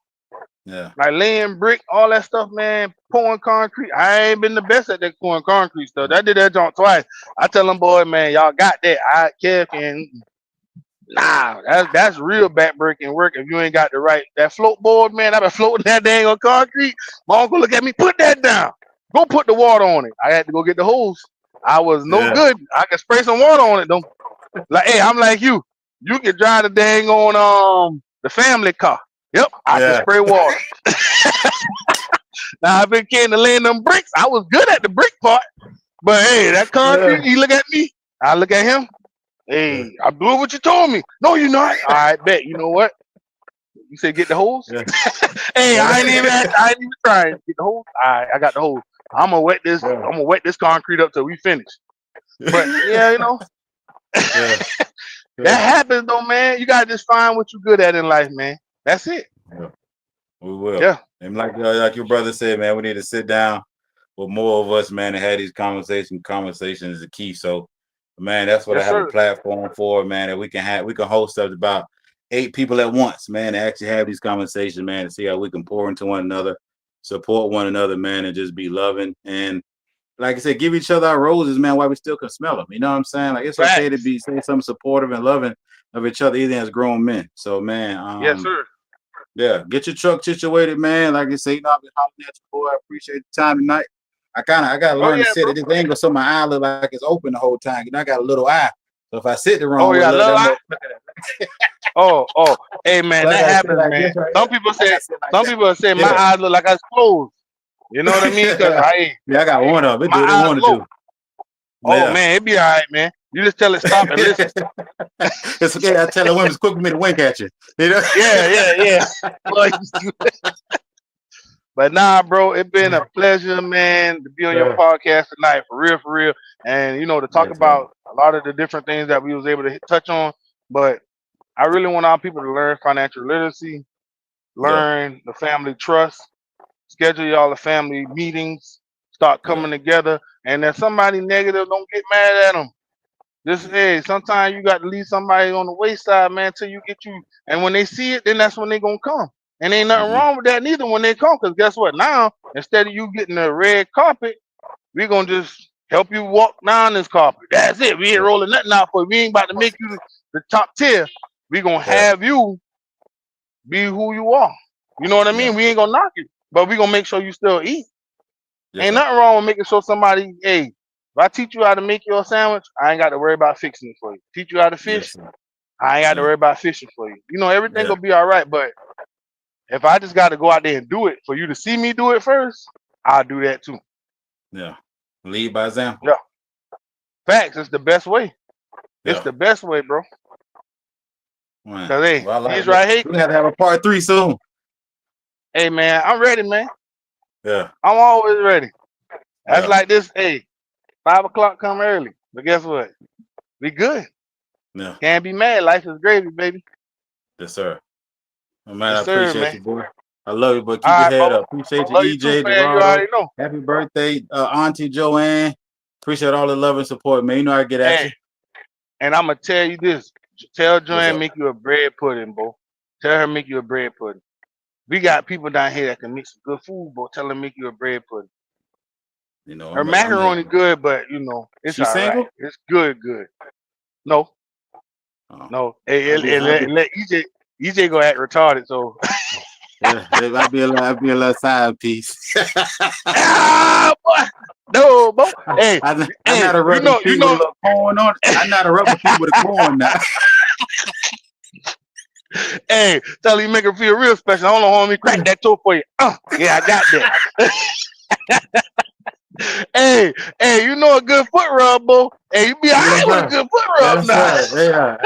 yeah, Like laying brick, all that stuff, man. Pouring concrete. I ain't been the best at that pouring concrete stuff. I did that jump twice. I tell them, boy, man, y'all got that. I Kev can. Nah, that's real backbreaking work if you ain't got the right that float board, man. I've been floating that dang on concrete. My uncle look at me, put that down. Go put the water on it. I had to go get the hose. I was no yeah, good. I could spray some water on it though. Like, hey, I'm like you. You can drive the dang on the family car. Yep, I can yeah, spray water. Now I've been carrying to laying them bricks. I was good at the brick part. But hey, that concrete, yeah, he look at me. I look at him. yeah, Hey, I'm doing what you told me. No, you're not. All right, bet. You know what? You said get the hose. yeah, Hey, yeah, I ain't even trying. Get the hose. All right, I got the hose. I'm gonna wet this. yeah, I'm gonna wet this concrete up till we finish. But yeah, yeah, that yeah. happens though, man. You gotta just find what you're good at in life, man. That's it. Yeah. We will. Yeah. And like your brother said, man, we need to sit down with more of us, man, and have these conversations. Conversation is the key. So, man, that's what I Yes, have a sir. platform for, man. That we can host up to about 8 people at once, man, and actually have these conversations, man, and see how we can pour into one another, support one another, man, and just be loving. And like I said, give each other our roses, man, while we still can smell them. You know what I'm saying? Like it's okay to Facts. be say something supportive and loving of each other, even as grown men. So, man, Yes, sir. yeah, get your truck situated, man. Like I say, I've been hollering at you, boy. I appreciate the time tonight. I gotta Oh learn to yeah, sit bro. at this angle so my eye look like it's open the whole time. I got a little eye. So if I sit the Oh wrong way, yeah, look love. that much. Look at that. Oh. Hey man, So I that gotta sit happens, like man. this right Some here. people I say gotta sit like some that. people say my Yeah. eyes look like I was closed. You know what I mean? Cause Yeah. Yeah, I got one of them. It my do what they eyes want to low. do. Oh Yeah. man, it be all right, man. You just tell it stop and listen. It's okay. I tell the women it's quick for me to wink at you. You know? Yeah. Boy, but nah, bro, it's been a pleasure, man, to be on your Yeah. podcast tonight, for real, for real. And to talk Yes, man. about a lot of the different things that we was able to touch on. But I really want our people to learn financial literacy, Yeah. learn the family trust, schedule y'all the family meetings, start Yeah. coming together. And if somebody negative, don't get mad at them. Just hey, sometimes you got to leave somebody on the wayside, man, till you get you. And when they see it, then that's when they gonna come. And ain't nothing Hmm. wrong with that neither when they come, because guess what? Now instead of you getting the red carpet, we gonna just help you walk down this carpet. That's it. We ain't Yeah. rolling nothing out for you. We ain't about to make you the top tier. We gonna Yeah. have you be who you are. You know what I Yeah. mean? We ain't gonna knock you, but we gonna make sure you still eat. Yes, Ain't sir. nothing wrong with making sure somebody, hey, if I teach you how to make your sandwich, I ain't got to worry about fixing it for you. Teach you how to Yes, fish, sir. I ain't got to Yeah. worry about fishing for you. Everything Yeah. will be all right, but if I just got to go out there and do it for you to see me do it first, I'll do that too. Yeah. Lead by example. Yeah. Facts. It's the best way. Yeah. It's the best way, bro. Man. Cause hey, Well, he's right here. We have to have a part 3 soon. Hey man, I'm ready, man. Yeah. I'm always ready. That's Yeah. like this. Hey, 5 o'clock come early, but guess what? We good. Yeah. Can't be mad. Life is gravy, baby. Yes, sir. Well, man, Yes, I sir, appreciate man. you, boy. I love you, but keep All your right, head brother. up. Appreciate I you, love you too, EJ, man. You Dorado. already know. Happy birthday, Auntie Joanne. Appreciate all the love and support, man. You know I get at Hey, you. and I'm gonna tell you this. Tell What's Joanne up? make you a bread pudding, bro. Tell her make you a bread pudding. We got people down here that can make some good food, bro. Tell her make you a bread pudding. You know, Her I'm macaroni good, but you know it's She all right. single? It's good. No, Oh. no. Hey, I'd be- let EJ go act retarded. So Yeah, I'd be a little side piece. boy. No, bro. Hey, I'm hey, not a rubber feet with a little corn on it. I'm not a rubber feet with a corn now. Hey, tell you make her feel real special. Hold on, homie. Crack that toe for you. Yeah, I got that. hey, you know a good foot rub, bro. Hey, you be all right with a good foot rub now. That's right. Yeah.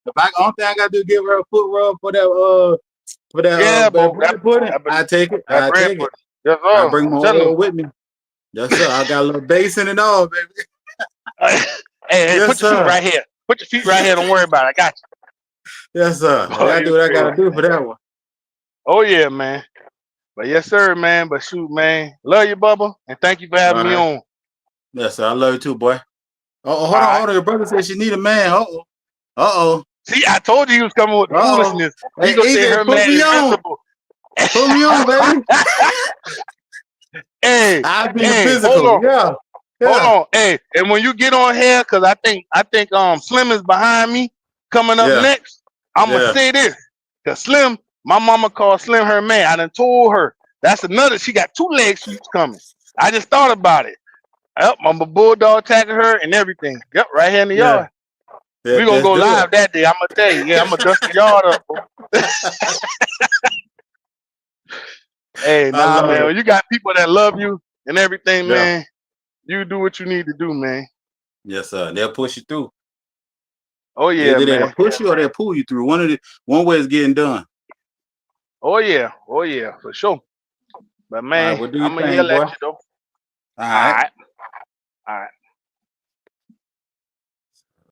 If only thing I gotta do is give her a foot rub for that Yeah, bro. bread pudding, I take it. That I bread take it. pudding. Yes, sir. I bring my Tell oil him. with me. Yes, sir. I got a little bass in it all, baby. Hey, Yes, put your sir. feet right here. Put your feet right here. Don't worry about it. I got you. Yes, sir. I Oh, gotta do what I gotta do for that one. Oh yeah, man. But yes, sir, man. But shoot, man. Love you, Bubba, and thank you for having me on. Yes, sir. I love you too, boy. Oh, hold All on. Your brother said she need a man. Uh-oh. See, I told you he was coming with the foolishness. He Hey, gonna say EJ, her put man me is on. invincible. Put me on, baby. Hey, I've been hey, physical. hold on. Yeah. Hold on. Hey, and when you get on here, cause I think Slim is behind me coming up next. I'ma say this. Cause Slim, my mama called Slim her man. I done told her. That's another, she got 2 leg sweeps coming. I just thought about it. Yep, I'm a bulldog tagging her and everything. Yep, right here in the yard. Yeah, We're gonna go live that day. I'm gonna tell you. Yeah, I'm gonna dust the yard up. Hey, nah, man. When you got people that love you and everything, man, you do what you need to do, man. Yes, sir. They'll push you through. Oh yeah, Either man. they'll push you or they'll pull you through. One way is getting done. Oh yeah, for sure. But man, All right, well, do I'm your gonna thing, yell boy. at you though. All right. All right.